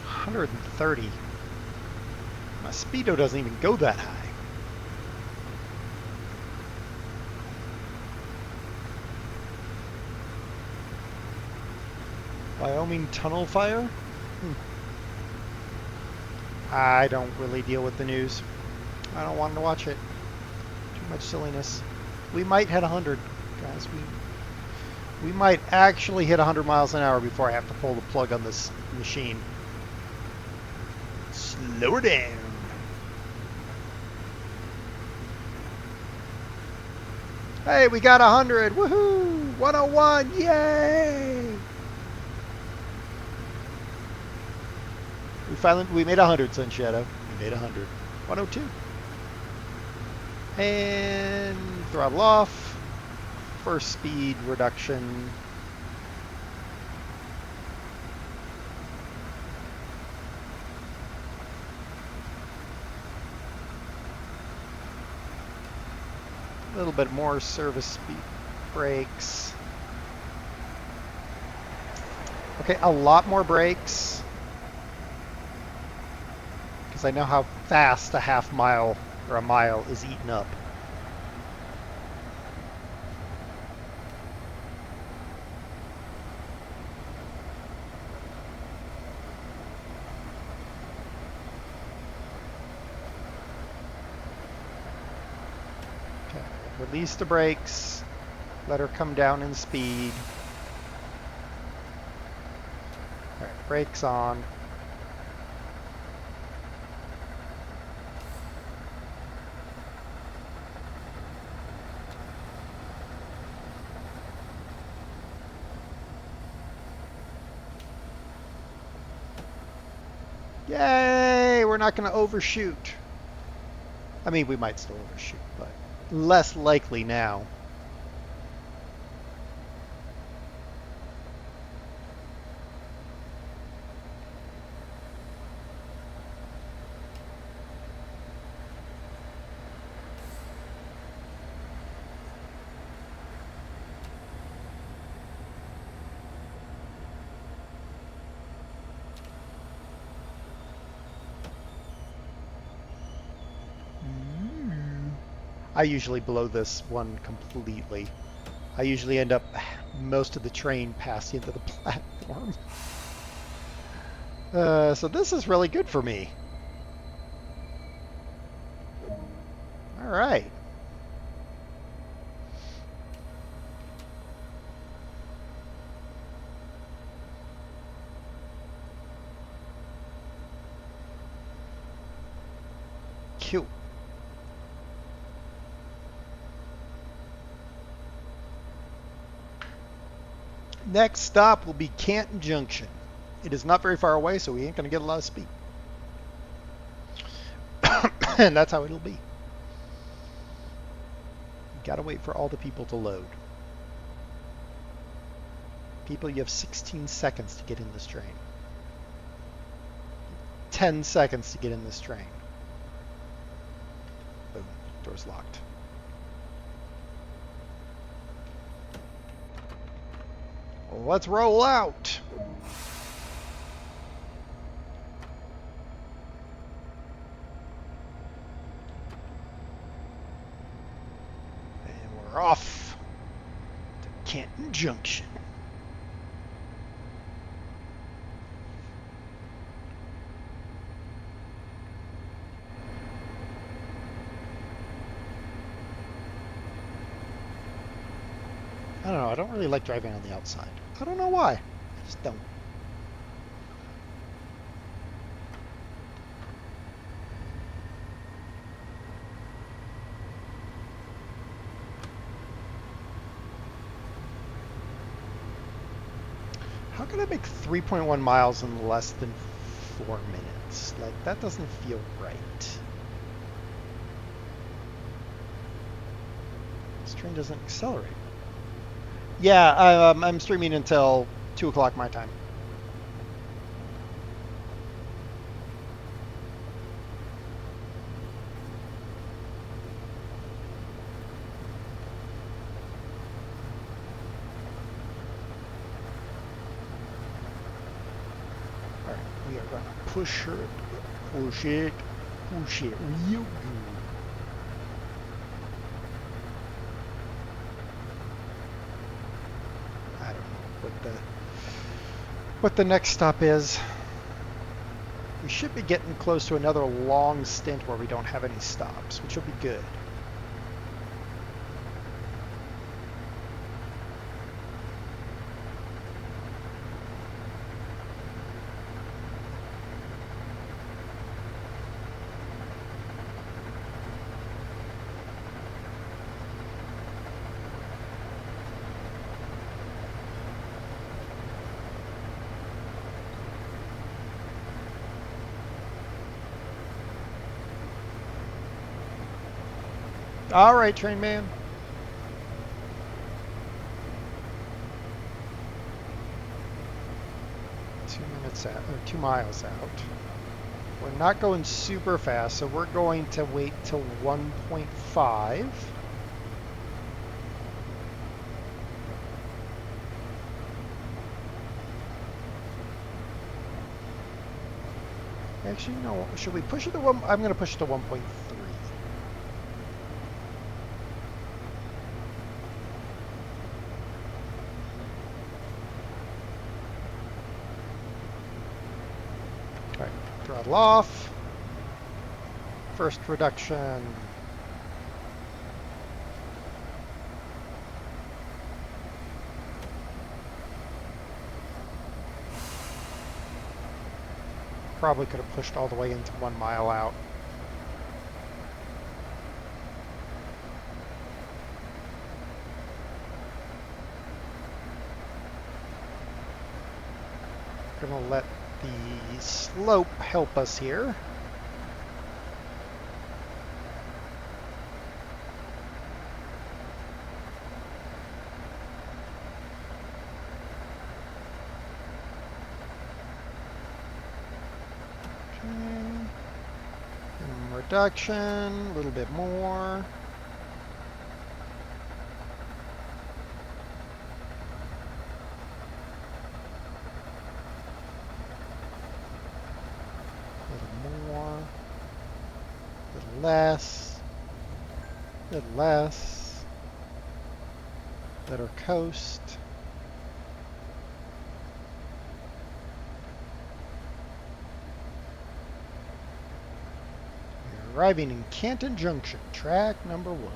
$130. My speedo doesn't even go that high. Wyoming tunnel fire? I don't really deal with the news. I don't want to watch it. Too much silliness. We might hit 100, guys. We might actually hit 100 miles an hour before I have to pull the plug on this machine. Slow her down. Hey, we got 100. Woohoo! 101. Yay! We made 100, Sun Shadow. We made 100. 102. And throttle off. First speed reduction. A little bit more service speed brakes. Okay, a lot more brakes. Because I know how fast a half mile or a mile is eaten up. Okay, release the brakes. Let her come down in speed. All right, brakes on. Yay! We're not going to overshoot. I mean, we might still overshoot, but less likely now. I usually blow this one completely. I usually end up most of the train passing into the platform. So this is really good for me. All right. Cute. Next stop will be Canton Junction. It is not very far away, so we ain't going to get a lot of speed. And that's how it'll be. Gotta wait for all the people to load. People, you have 16 seconds to get in this train. 10 seconds to get in this train. Boom, door's locked. Well, let's roll out. And we're off to Canton Junction. I don't know, I don't really like driving on the outside. I don't know why. I just don't. How can I make 3.1 miles in less than 4 minutes? Like, that doesn't feel right. This train doesn't accelerate. Yeah, I'm streaming until 2 o'clock my time. All right, we are gonna push it, push it, push it real good. What the next stop is. We should be getting close to another long stint where we don't have any stops, which will be good. All right, train man. Minutes out, or 2 miles out. We're not going super fast, so we're going to wait till 1.5. Actually, no. Should we push it to 1? I'm going to push it to 1.3. All right, throttle off. First reduction. Probably could have pushed all the way into 1 mile out. Gonna let the slope help us here. Reduction, a little bit more. A little more. A little less. A little less. Let her coast. Arriving in Canton Junction, track number 1.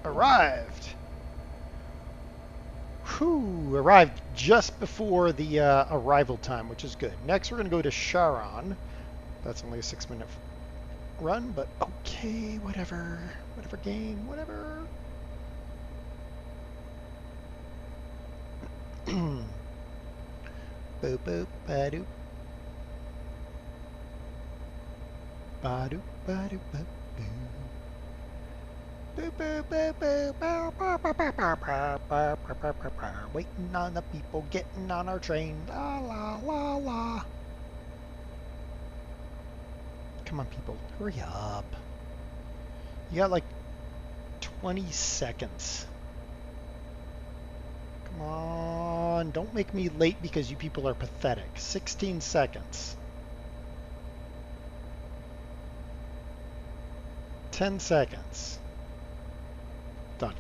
Arrived. Whew, arrived just before the arrival time, which is good. Next, we're going to go to Sharon. That's only a 6-minute run, but okay, whatever. Whatever, game, whatever. Boop, boop, ba-doop. Ba-doop, ba-doop, ba-doop. Waiting on the people getting on our train. La la la la. Come on, people, hurry up. You got like 20 seconds. Come on, don't make me late because you people are pathetic. 16 seconds. 10 seconds. Done.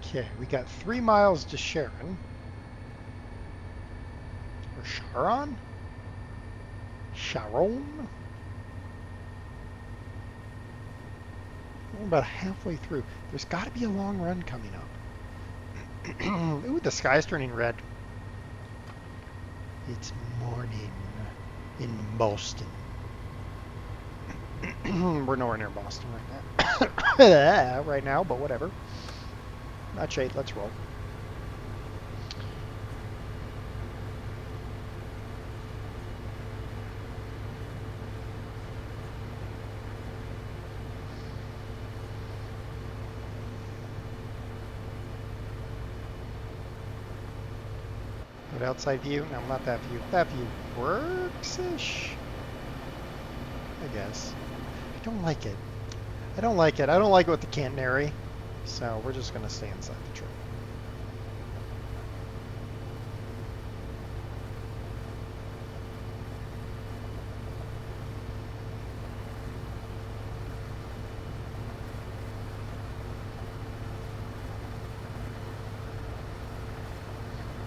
Okay, we got 3 miles to Sharon. Or Sharon? Sharon? We're about halfway through. There's got to be a long run coming up. Ooh, the sky's turning red. It's morning in Boston. We're nowhere near Boston right now. Right now, but whatever. Not shade, let's roll. But outside view? No, not that view. That view works-ish, I guess. I don't like it. I don't like it. I don't like it with the Cantonary. So we're just going to stay inside the truck.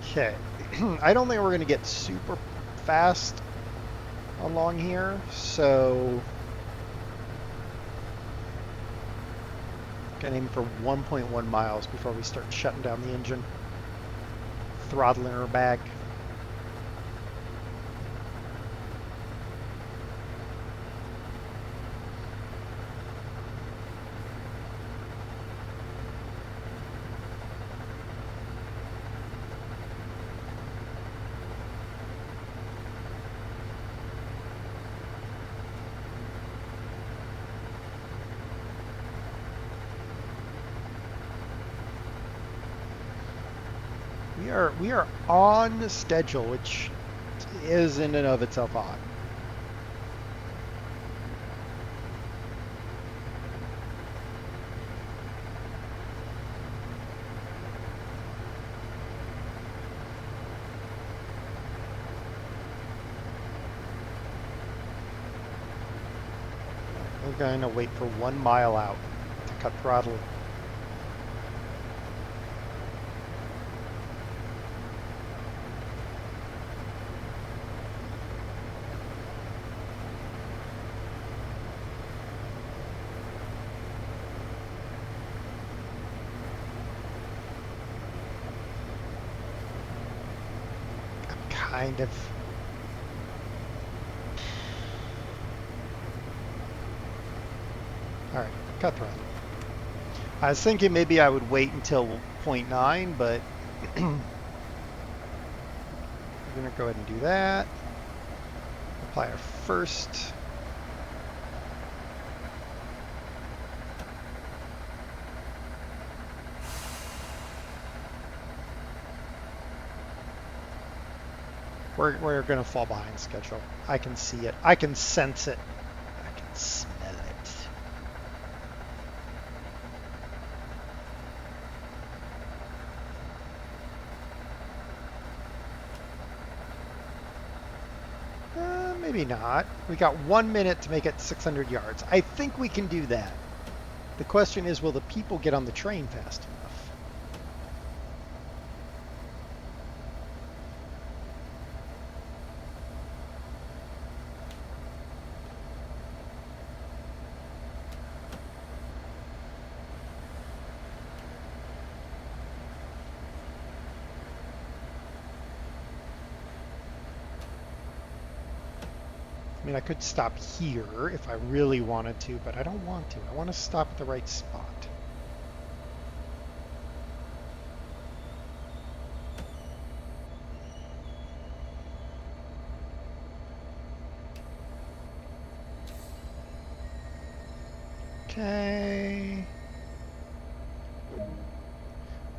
Okay. I don't think we're going to get super fast along here, so gonna aim for 1.1 miles before we start shutting down the engine, throttling her back. We are on schedule, which is in and of itself odd. We're going to wait for 1 mile out to cut throttle. Kind of. All right, cut throttle. I was thinking maybe I would wait until 0.9, but we're gonna go ahead and do that. Apply our first. We're gonna fall behind schedule. I can see it. I can sense it. I can smell it. Maybe not. We got 1 minute to make it 600 yards. I think we can do that. The question is, will the people get on the train fast enough? I mean, I could stop here if I really wanted to, but I don't want to. I want to stop at the right spot. Okay.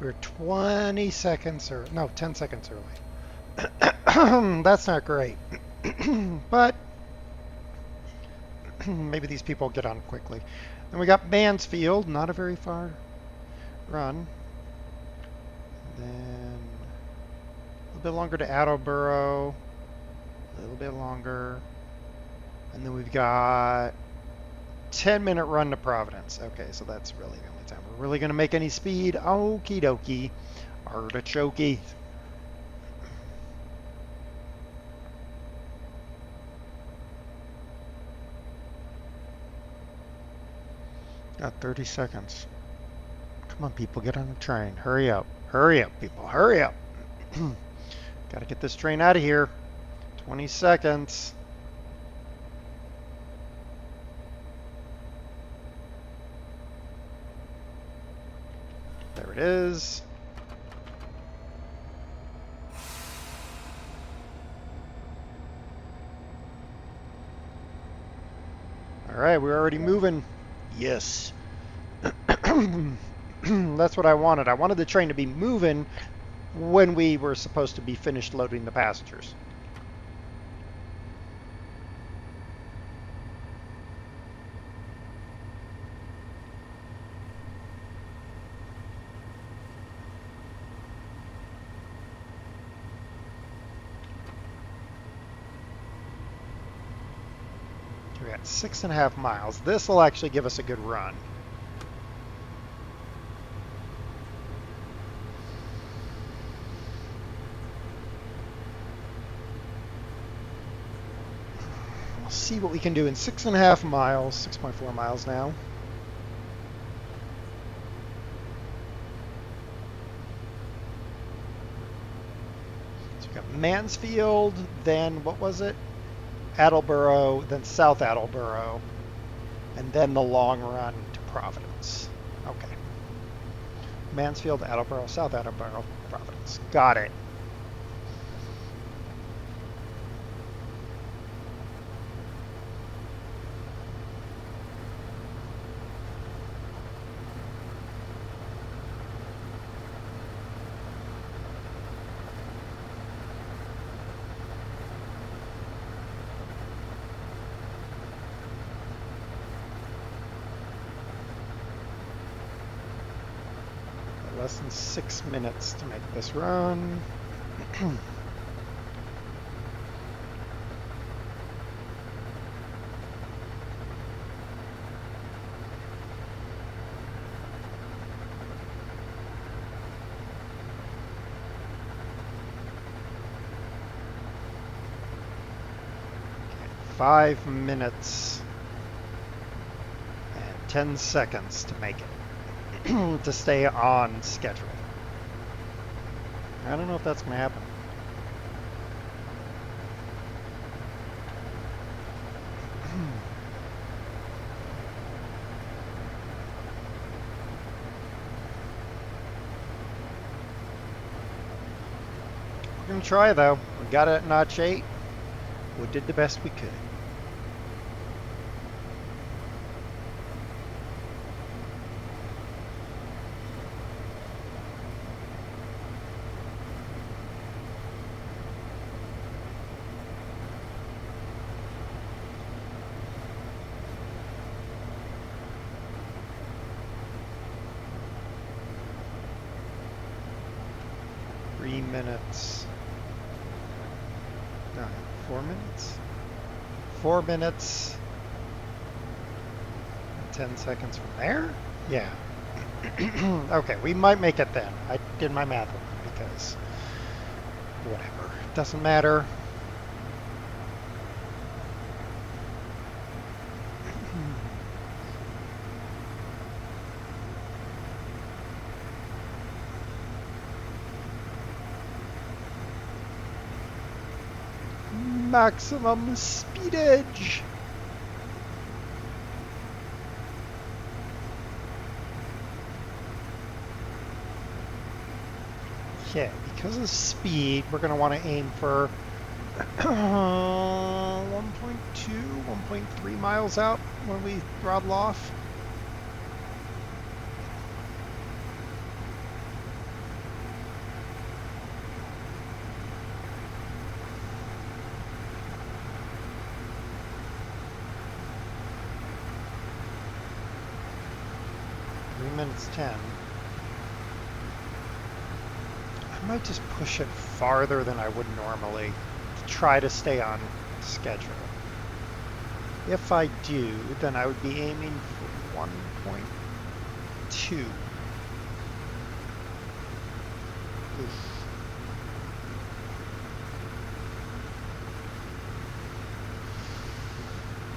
We're 20 seconds or no, 10 seconds early. That's not great. But maybe these people get on quickly. Then we got Mansfield, not a very far run. Then a little bit longer to Attleboro, a little bit longer. And then we've got 10-minute run to Providence. Okay, so that's really the only time we're really going to make any speed. Okie dokie. Artichoke. Got 30 seconds. Come on, people, get on the train. Hurry up. Hurry up, people. Hurry up. Got to get this train out of here. 20 seconds. There it is. All right, we're already moving. Yes. That's what I wanted. I wanted the train to be moving when we were supposed to be finished loading the passengers. We got 6.5 miles. This will actually give us a good run. We'll see what we can do in 6.5 miles, 6.4 miles now. So we got Mansfield, then what was it? Attleboro, then South Attleboro, and then the long run to Providence. Okay. Mansfield, Attleboro, South Attleboro, Providence. Got it. less than 6 minutes to make this run. 5 minutes and 10 seconds to make it, to stay on schedule. I don't know if that's going to happen. We're going to try, though. We got it at notch 8. We did the best we could. Minutes. No, 4 minutes? 4 minutes. 10 seconds from there? Yeah. Okay, we might make it then. I did my math wrong because whatever. Doesn't matter. Maximum speedage. Okay, because of speed, we're going to want to aim for 1.2, 1.3 miles out when we throttle off. Minutes 10. I might just push it farther than I would normally to try to stay on schedule. If I do, then I would be aiming for 1.2.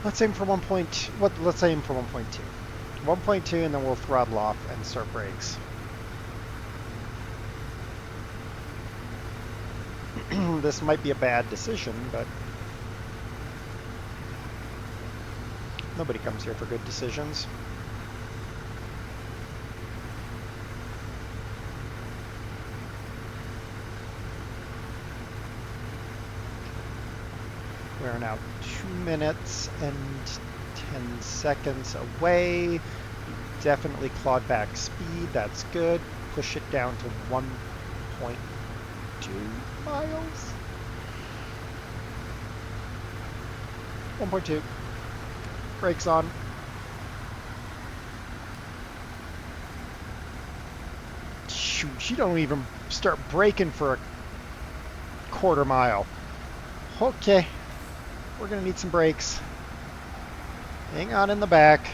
Let's aim for 1. Let's aim for 1.2. 1.2 and then we'll throttle off and start brakes. This might be a bad decision, but nobody comes here for good decisions. We're now 2 minutes and 10 seconds away. Definitely clawed back speed. That's good. Push it down to 1.2 miles. 1.2. Brakes on. Shoot, you don't even start braking for a quarter mile. Okay. We're gonna need some brakes. Hang on in the back.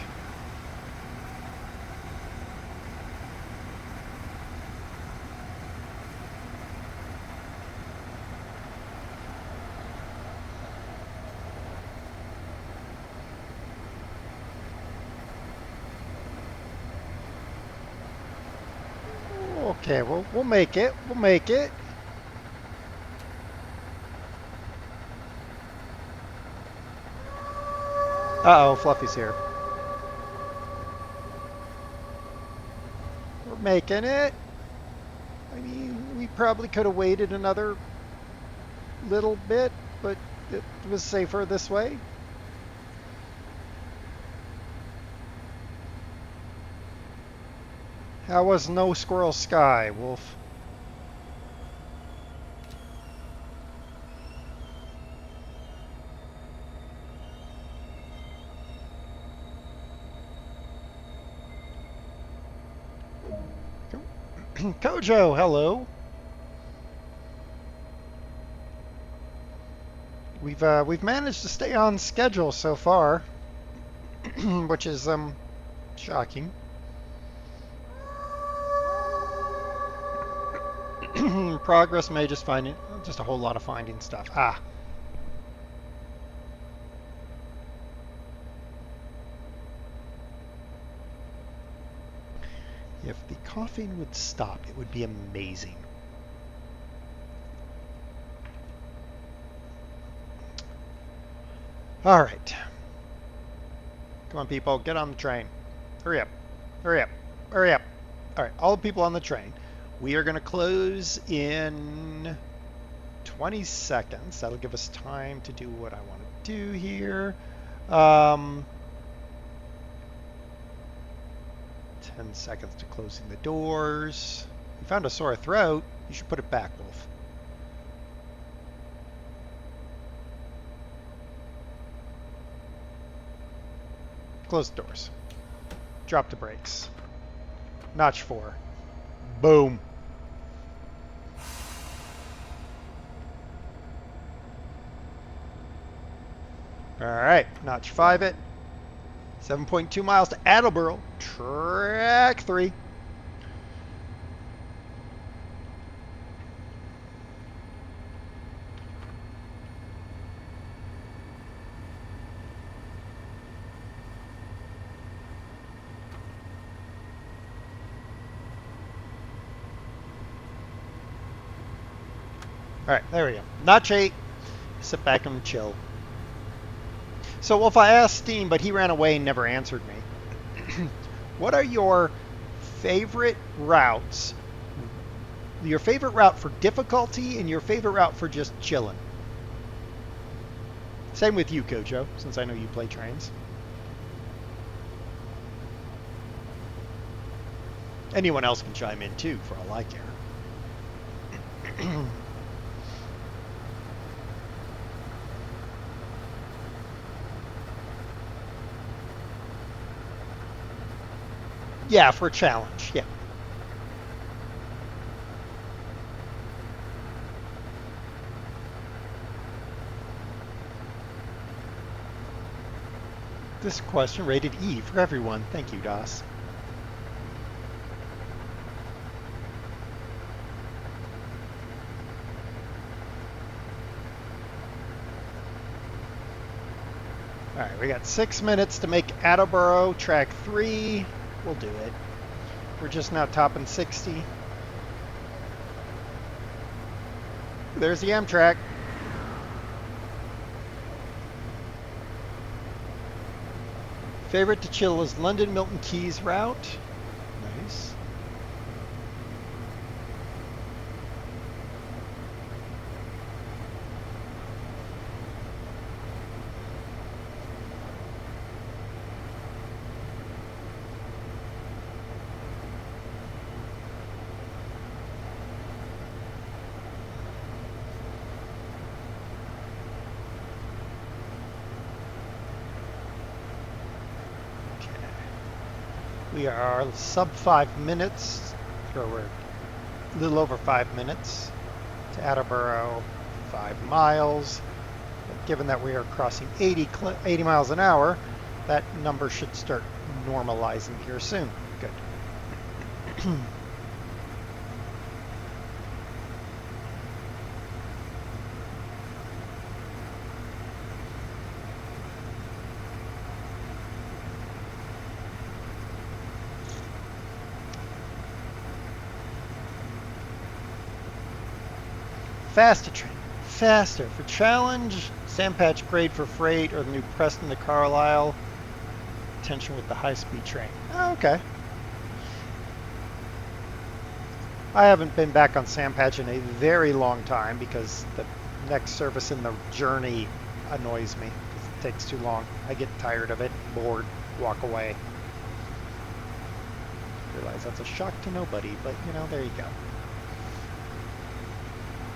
Okay, we'll make it. We'll make it. Uh-oh, Fluffy's here. We're making it. I mean, we probably could have waited another little bit, but it was safer this way. How was No Squirrel Sky, Wolf? Kojo, hello. We've managed to stay on schedule so far, which is shocking. Progress may just finding just a whole lot of finding stuff. Ah. If the coughing would stop, it would be amazing. All right. Come on, people, get on the train. Hurry up. Hurry up. Hurry up. All right, all the people on the train. We are going to close in 20 seconds. That'll give us time to do what I want to do here. 10 seconds to closing the doors. You found a sore throat. You should put it back, Wolf. Close the doors. Drop the brakes. Notch 4. Boom. All right, notch 5 it. 7.2 miles to Attleboro. Track 3. All right, there we go. Notch 8. Sit back and chill. So, Wolf, I asked Steam, but he ran away and never answered me. What are your favorite routes? Your favorite route for difficulty and your favorite route for just chilling? Same with you, Kojo, since I know you play trains. Anyone else can chime in, too, for all I care. Yeah, for a challenge, yeah. This question rated E for everyone. Thank you, DOS. All right, we got 6 minutes to make Attleboro track 3. We'll do it. We're just now topping 60. There's the Amtrak. Favorite to chill is London Milton Keyes route. Nice. We are sub 5 minutes, or we're a little over 5 minutes to Attleboro, 5 miles. But given that we are crossing 80 miles an hour, that number should start normalizing here soon. Good. Faster train. Faster. For challenge, Sandpatch grade for freight, or the new Preston to Carlisle. Tension with the high-speed train. Oh, okay. I haven't been back on Sandpatch in a very long time because the next service in the journey annoys me. It takes too long. I get tired of it, bored, walk away. Realize that's a shock to nobody, but you know, there you go.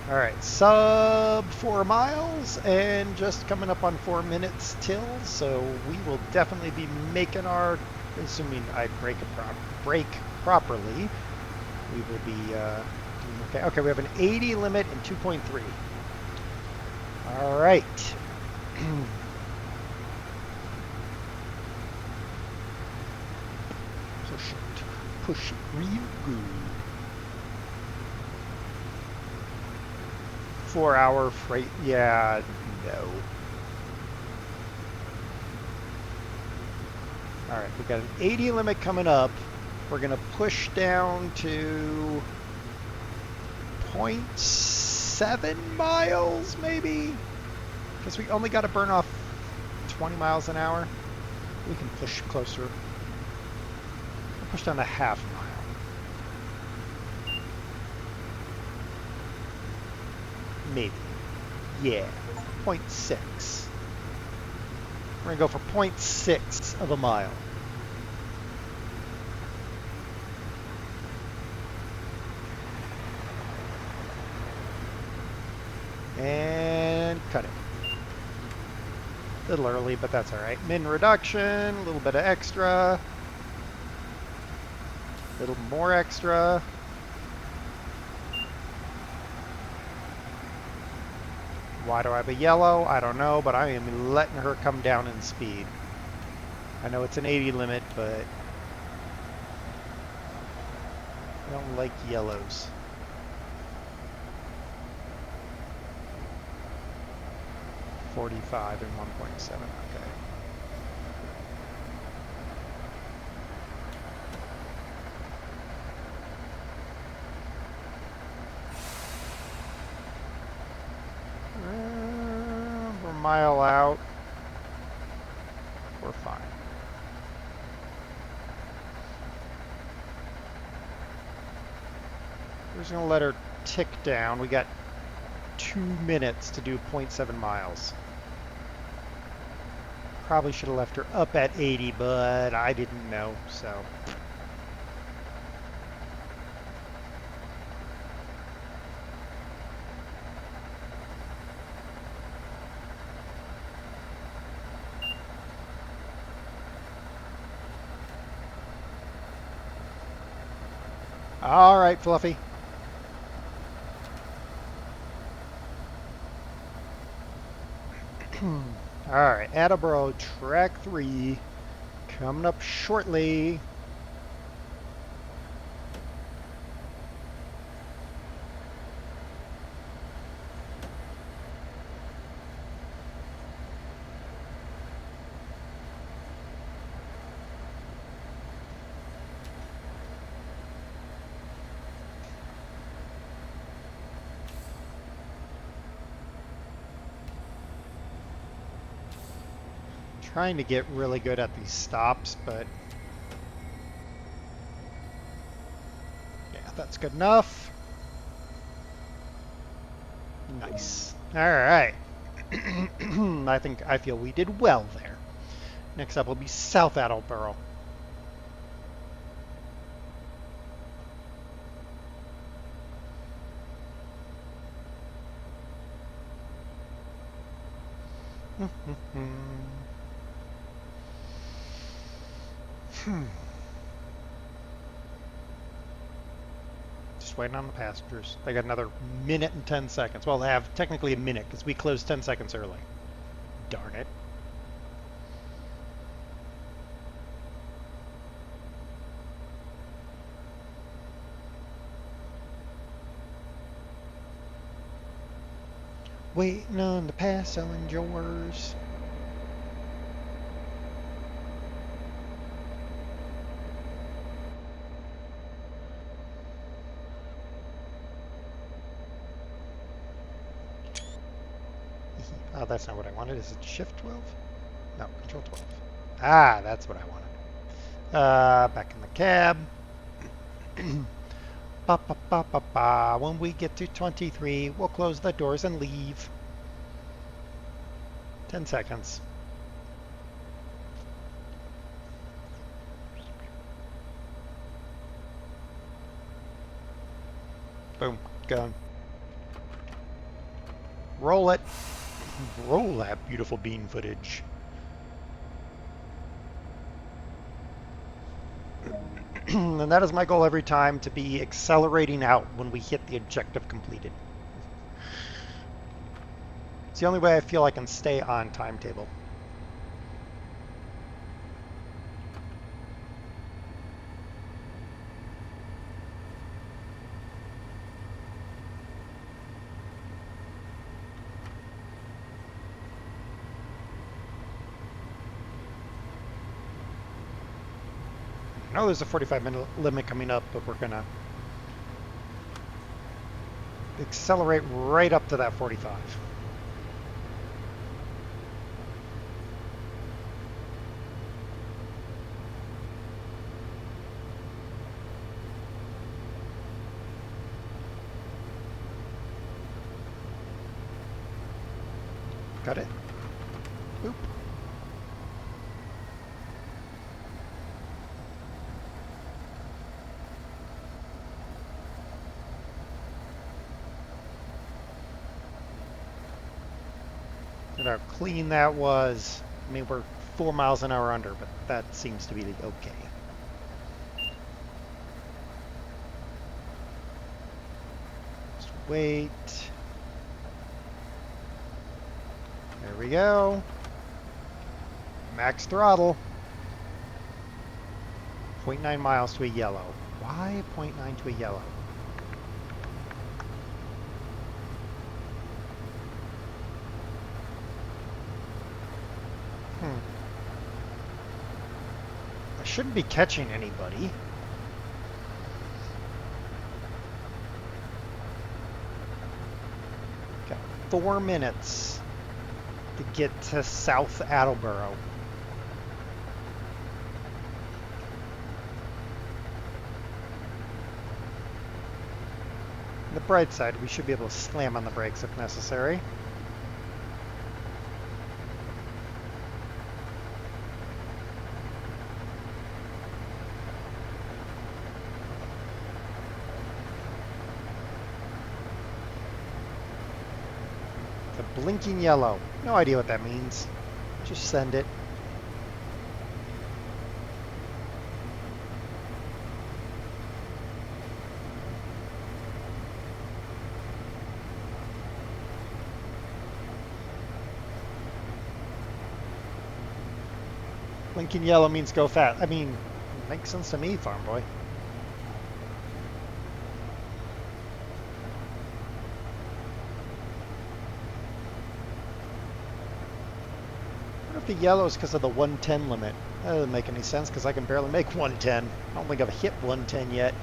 All right, sub 4 miles and just coming up on 4 minutes till, so we will definitely be making our, assuming I brake properly, we will be doing okay. Okay, we have an 80 limit and 2.3. All right. Push it real good. 4-hour freight. Yeah, no. All right, we've got an 80 limit coming up. We're going to push down to 0.7 miles, maybe? Because we only got to burn off 20 miles an hour. We can push closer. We'll push down to half mile. Maybe. Yeah. 0.6. We're going to go for 0.6 of a mile. And cut it. A little early, but that's all right. Min reduction, a little bit of extra. A little more extra. Why do I have a yellow? I don't know, but I am letting her come down in speed. I know it's an 80 limit, but I don't like yellows. .45 and 1.7, okay. We're a mile out. We're fine. We're just gonna let her tick down. We got 2 minutes to do 0.7 miles. Probably should have left her up at 80, but I didn't know, so. All right, Fluffy. All right, Attleboro, track 3, coming up shortly. Trying to get really good at these stops, but yeah, that's good enough. Nice. All right. I feel we did well there. Next up will be South Attleboro. Just waiting on the passengers. They got another minute and 10 seconds. Well, they have technically a minute because we closed 10 seconds early. Darn it. Waiting on the passengers. Oh, that's not what I wanted. Is it Shift 12? No, Control 12. Ah, that's what I wanted. Back in the cab. Ba, ba, ba, ba, ba. When we get to 23, we'll close the doors and leave. 10 seconds. Boom. Gone. Roll it. Roll that beautiful bean footage. And that is my goal every time, to be accelerating out when we hit the objective completed. It's the only way I feel I can stay on timetable. I know there's a 45-minute limit coming up, but we're gonna accelerate right up to that 45. Got it? Oop. Look how clean that was. I mean, we're 4 miles an hour under, but that seems to be okay. Just wait. There we go. Max throttle. 0.9 miles to a yellow. Why 0.9 to a yellow? I shouldn't be catching anybody. Got 4 minutes to get to South Attleboro. On the bright side, we should be able to slam on the brakes if necessary. The blinking yellow. No idea what that means. Just send it. Blinking yellow means go fast. I mean, makes sense to me, farm boy. I wonder if the yellow is because of the 110 limit. That doesn't make any sense because I can barely make 110. I don't think I've hit 110 yet.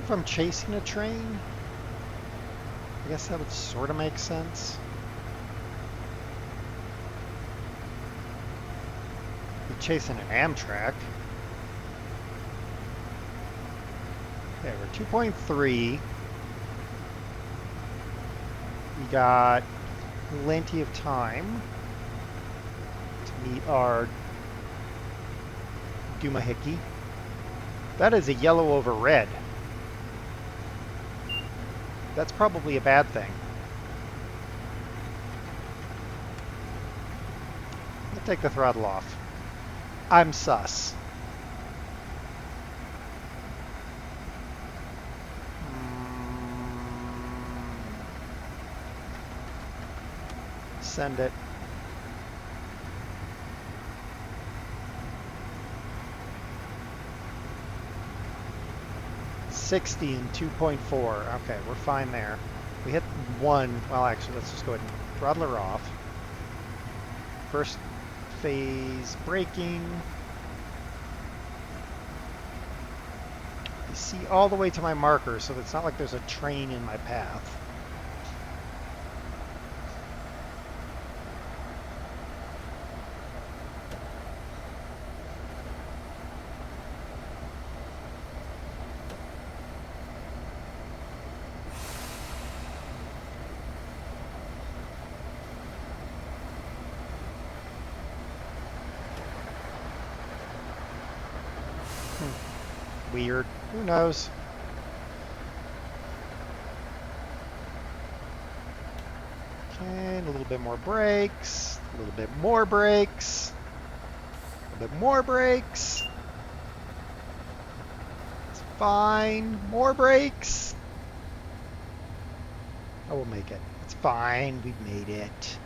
If I'm chasing a train, I guess that would sort of make sense. Be chasing an Amtrak. Okay, we're 2.3. We got plenty of time to meet our doohickey. That is a yellow over red. That's probably a bad thing. I'll take the throttle off. I'm sus. Send it. $60 and 2.4. Okay, we're fine there. We hit 1. Well, actually, let's just go ahead and throttle her off. First phase braking. I see all the way to my marker, so it's not like there's a train in my path. Weird. Who knows? And a little bit more brakes. A little bit more brakes. A little bit more brakes. It's fine. More brakes. I will make it. It's fine. We've made it.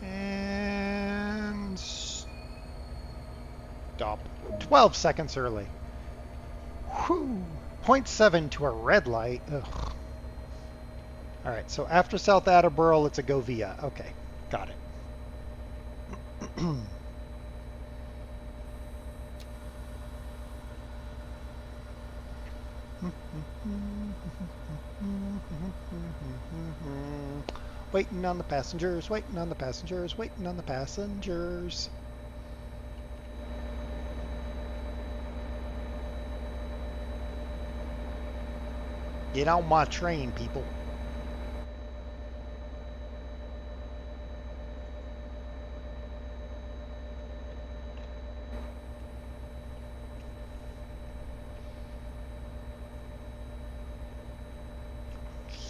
And stop. 12 seconds early. Whew. 0.7 to a red light. Ugh. All right, so after South Attleboro, it's a go via. Okay, got it. Waiting on the passengers, waiting on the passengers, waiting on the passengers. Get on my train, people.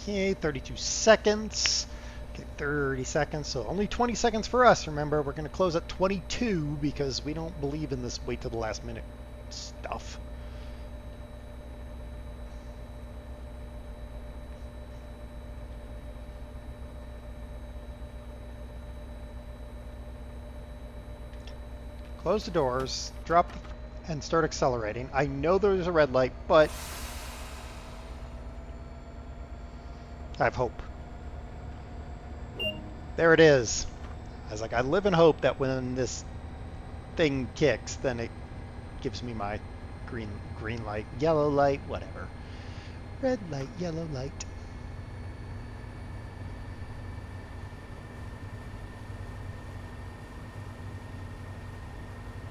Okay, 32 seconds. Okay, 30 seconds, so only 20 seconds for us. Remember, we're going to close at 22 because we don't believe in this wait till the last minute stuff. Close the doors, drop, and start accelerating. I know there's a red light, but I have hope. There it is. I was like, I live in hope that when this thing kicks, then it gives me my green light, yellow light, whatever. Red light, yellow light.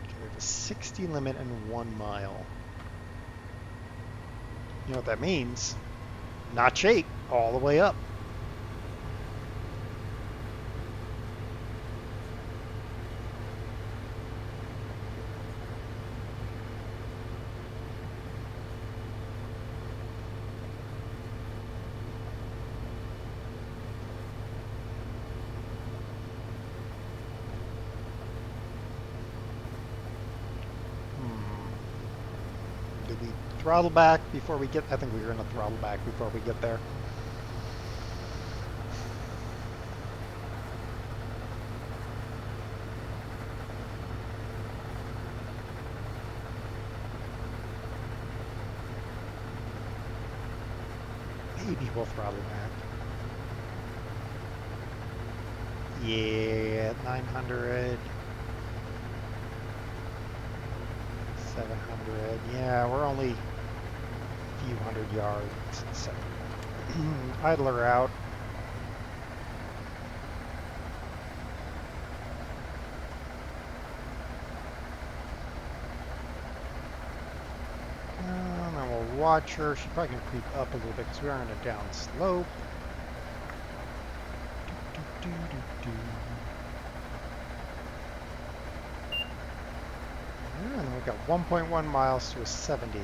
Okay, we have a 60 limit and 1 mile. You know what that means? Notch 8 all the way up. Did we throttle back before we get? I think we were going to throttle back before we get there. Maybe we'll throttle back. Yeah, 900. 700. Yeah, we're only a few hundred yards. So idler out. And then we'll watch her. She's probably going to creep up a little bit because we are on a down slope. And then we've got 1.1 miles to a 70.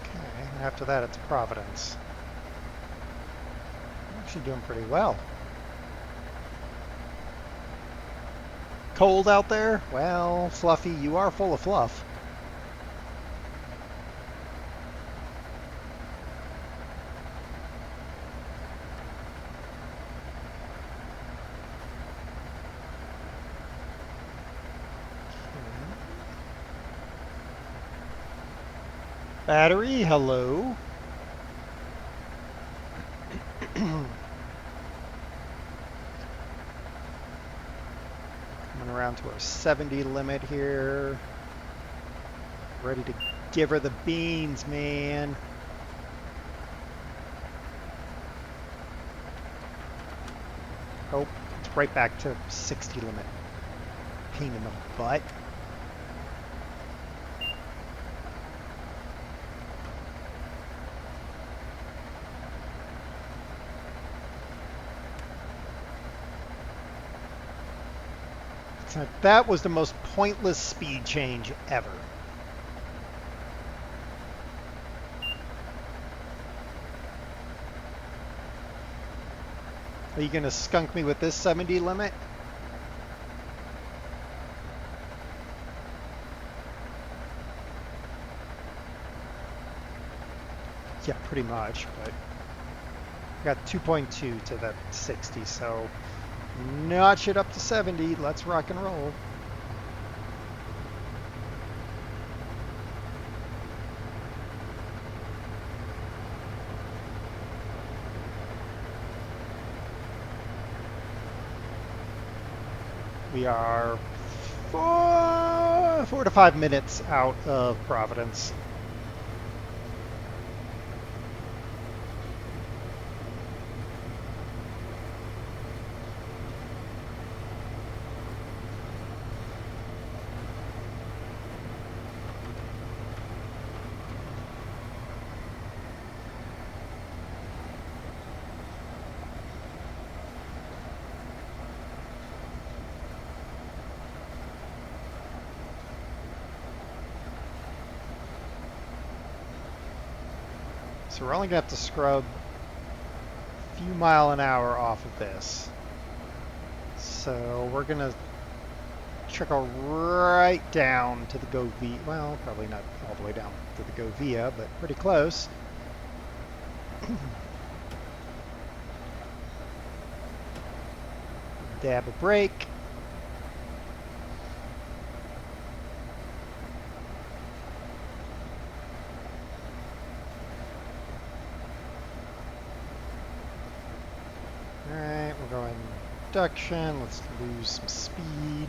Okay, and after that it's Providence. Actually doing pretty well. Cold out there? Well, Fluffy, you are full of fluff. Battery, hello. Coming around to our 70 limit here. Ready to Give her the beans, man. Oh, it's right back to 60 limit. Pain in the butt. That was the most pointless speed change ever. Are you going to skunk me with this 70 limit? Yeah, pretty much, but got 2.2 to the 60, so notch it up to 70. Let's rock and roll. We are 4 to 5 minutes out of Providence. So we're only going to have to scrub a few mile an hour off of this. So we're going to trickle right down to the Govia. Well, probably not all the way down to the Govia, but pretty close. Dab a brake. Alright, we're going induction. Let's lose some speed.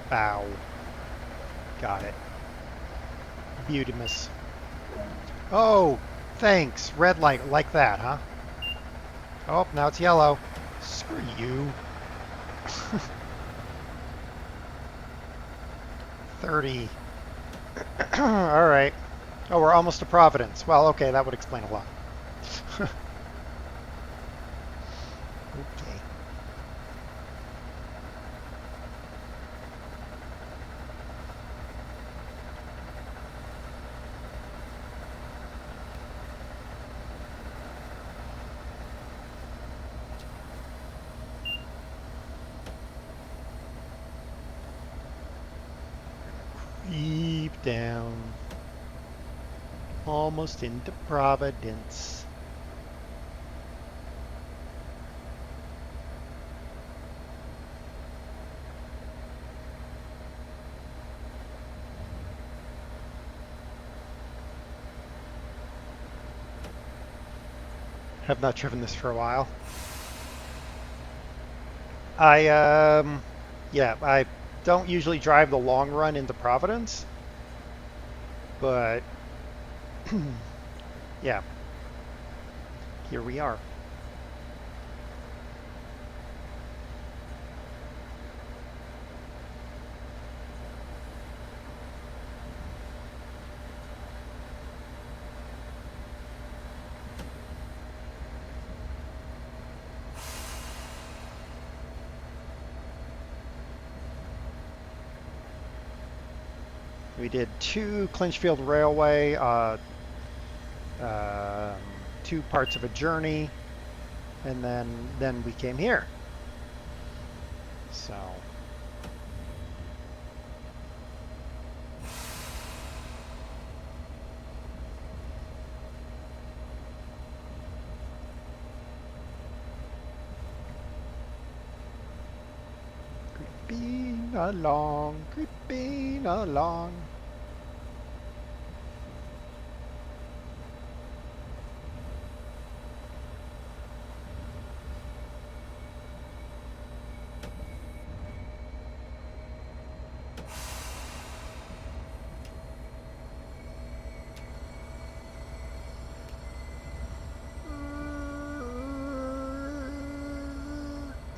Bow. Got it. Beautimus. Oh, thanks. Red light like that, huh? Oh, now it's yellow. Screw you. 30. All right. Oh, we're almost to Providence. Well, okay, that would explain a lot. Okay. Creep down. Almost into Providence. Have not driven this for a while. Yeah, I don't usually drive the long run into Providence, but yeah, here we are. We did 2 Clinchfield Railway, 2 parts of a journey, and then we came here. So creeping along, creeping along.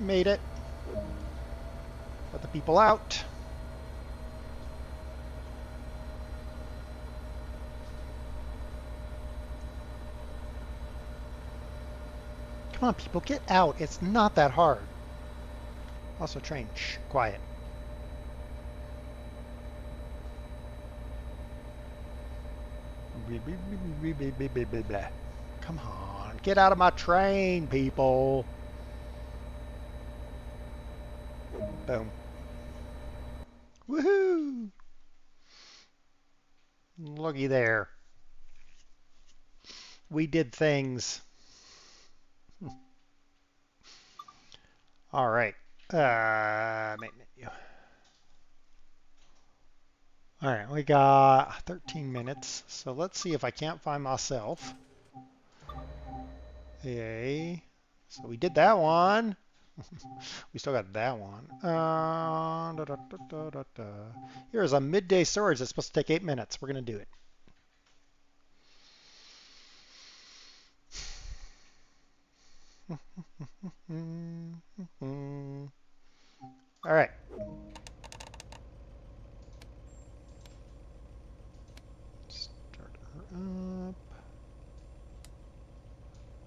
Made it. Let the people out. Come on, people, get out. It's not that hard. Also, train. Shh, quiet. Come on, get out of my train, people. Boom. Woohoo! Looky there. We did things. All right. Main menu. All right, we got 13 minutes. So let's see if I can't find myself. Yay. So we did that one. We still got that one. Here's a midday storage that's supposed to take 8 minutes. We're going to do it. All right. Start her up.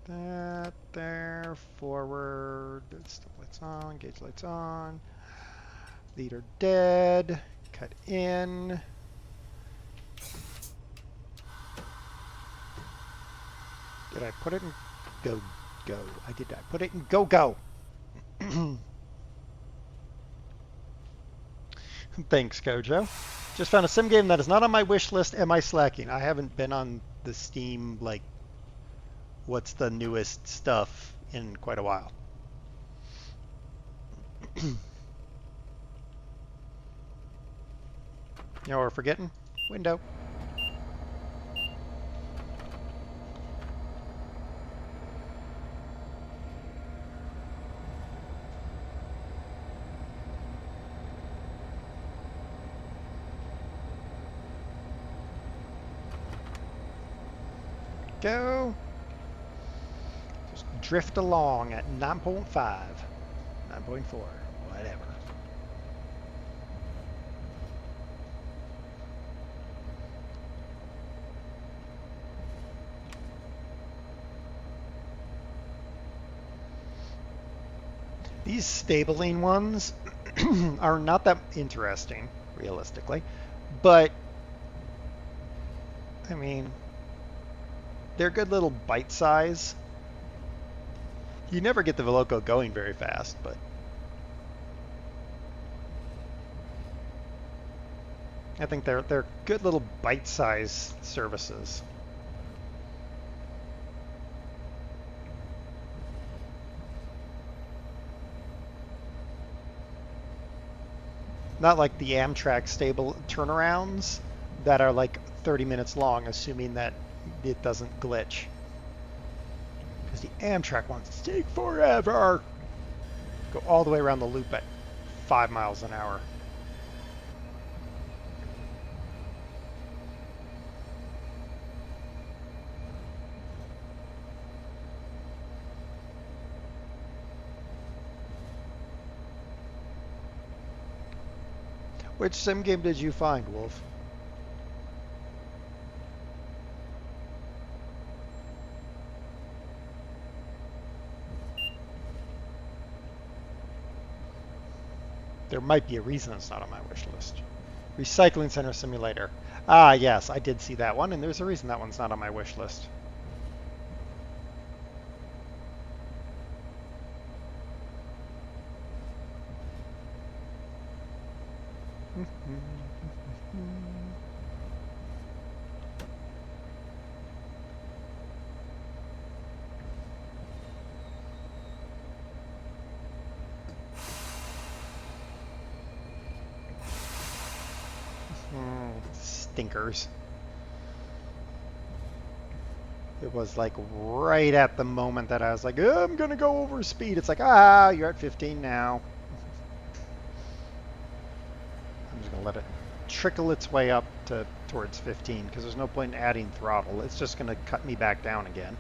That there. Forward. Stop lights on. Gauge lights on. Leader dead. Cut in. Did I put it in go? Go. I did. I put it in go go. Thanks, Gojo. Just found a sim game that is not on my wish list. Am I slacking? I haven't been on the Steam, like, what's the newest stuff in quite a while. You know what we're forgetting? Window. Go. Just drift along at 9.5, 9.4, whatever. These stabling ones are not that interesting, realistically, but I mean, they're good little bite size. You never get the Veloco going very fast, but I think they're good little bite size services. Not like the Amtrak stable turnarounds that are like 30 minutes long, assuming that it doesn't glitch. Because the Amtrak ones take forever. Go all the way around the loop at 5 miles an hour. Which sim game did you find, Wolf? There might be a reason it's not on my wish list. Recycling Center Simulator. Ah, yes, I did see that one, and there's a reason that one's not on my wish list. Stinkers. It was like right at the moment that I was like, oh, I'm gonna go over speed. It's like, ah, you're at 15 now. I'm just gonna let it trickle its way up towards 15 because there's no point in adding throttle. It's just gonna cut me back down again.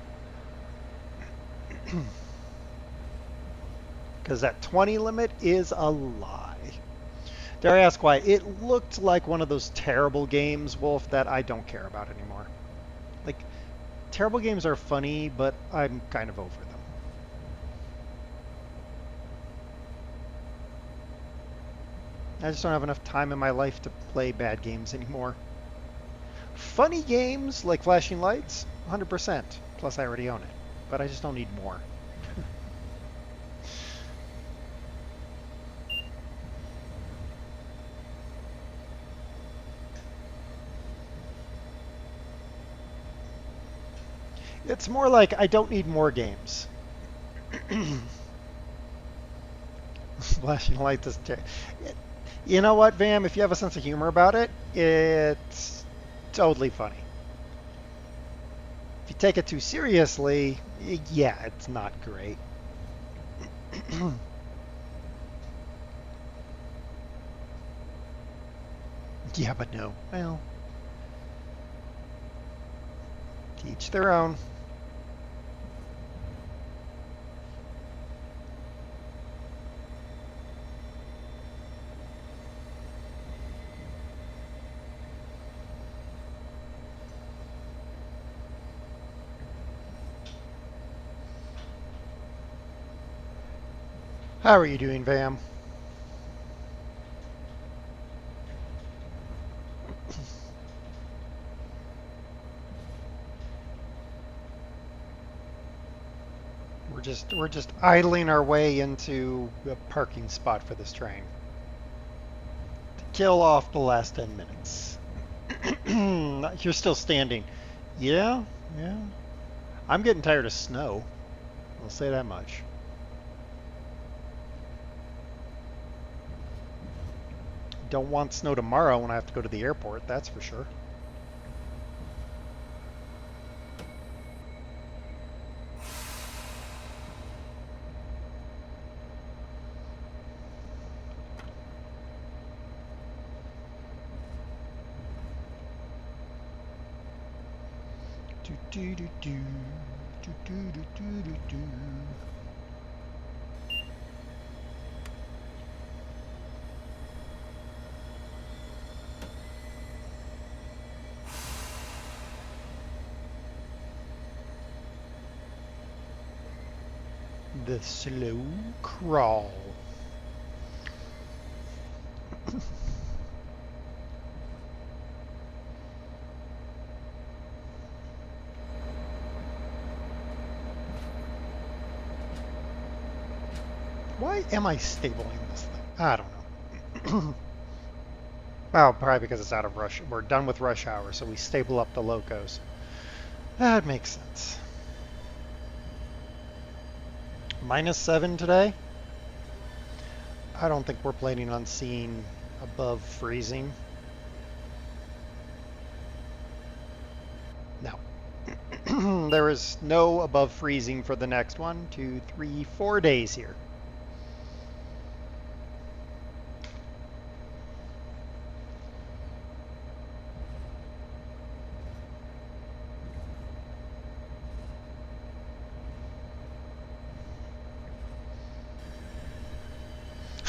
because that 20 limit is a lie. Dare I ask why? It looked like one of those terrible games, Wolf, that I don't care about anymore. Like, terrible games are funny, but I'm kind of over them. I just don't have enough time in my life to play bad games anymore. Funny games like Flashing Lights, 100%. Plus, I already own it. But I just don't need more. It's more like I don't need more games. Flashing Lights is you know what, Vam? If you have a sense of humor about it, it's totally funny. If you take it too seriously, yeah, it's not great. Yeah, but no. Well, to each their own. How are you doing, Vam? We're just idling our way into a parking spot for this train. To kill off the last 10 minutes. You're still standing. Yeah, yeah. I'm getting tired of snow. I'll say that much. Don't want snow tomorrow when I have to go to the airport, that's for sure. Do do do do do do do do do do. The slow crawl. Why am I stabling this thing? I don't know. Well, probably because it's out of rush. We're done with rush hour, so we stable up the locos. That makes sense. -7 today. I don't think we're planning on seeing above freezing. No. There is no above freezing for the next 1, 2, 3, 4 days here.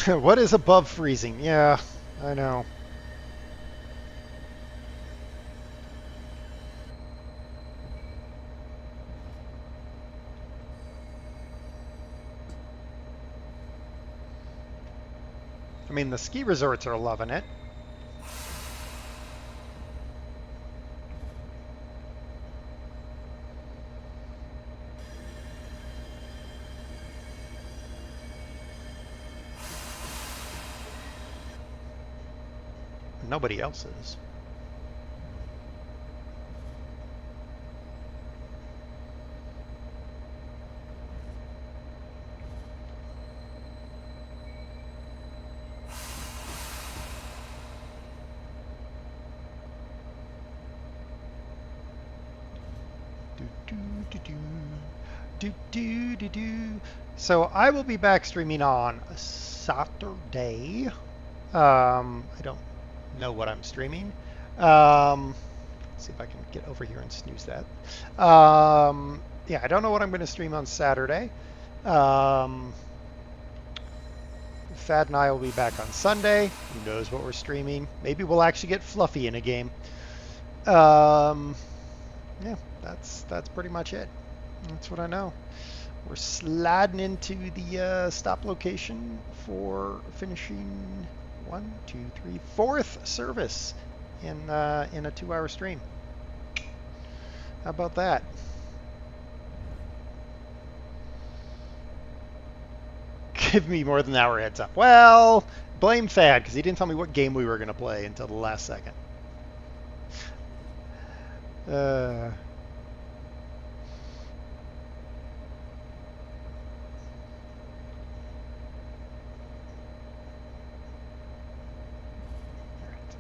What is above freezing? Yeah, I know. I mean, the ski resorts are loving it. Nobody else is. So I will be back streaming on Saturday. I don't know what I'm streaming. Let's see if I can get over here and snooze that. Yeah, I don't know what I'm going to stream on Saturday. Thad and I will be back on Sunday. Who knows what we're streaming? Maybe we'll actually get Fluffy in a game. Yeah, that's pretty much it. That's what I know. We're sliding into the stop location for finishing 1, 2, 3, fourth service in a 2-hour stream. How about that? Give me more than an hour heads up. Well, blame Thad because he didn't tell me what game we were going to play until the last second.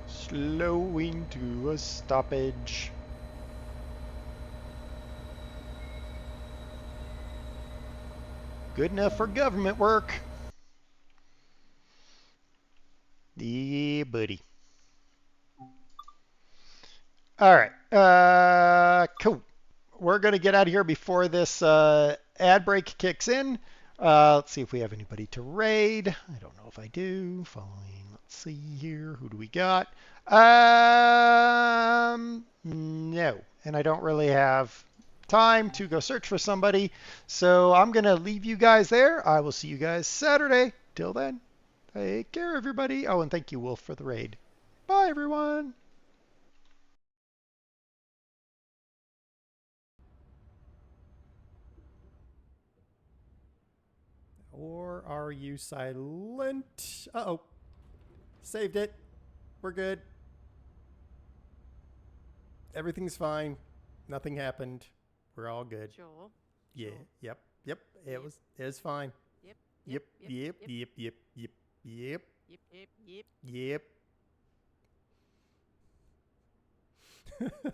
Slowing to a stoppage. Good enough for government work. Yeah, buddy. All right. Cool. We're going to get out of here before this ad break kicks in. Let's see if we have anybody to raid. I don't know if I do. Following. Let's see here. Who do we got? No. And I don't really have time to go search for somebody. So I'm going to leave you guys there. I will see you guys Saturday. Till then, take care, everybody. Oh, and thank you, Wolf, for the raid. Bye, everyone. Or are you silent? Uh-oh. Saved it. We're good. Everything's fine. Nothing happened. We're all good. Sure. Yeah. Sure. Yep. It Yep. was fine. Yep. Yep. Yep. Yep. Yep. Yep. Yep. Yep. Yep. Yep.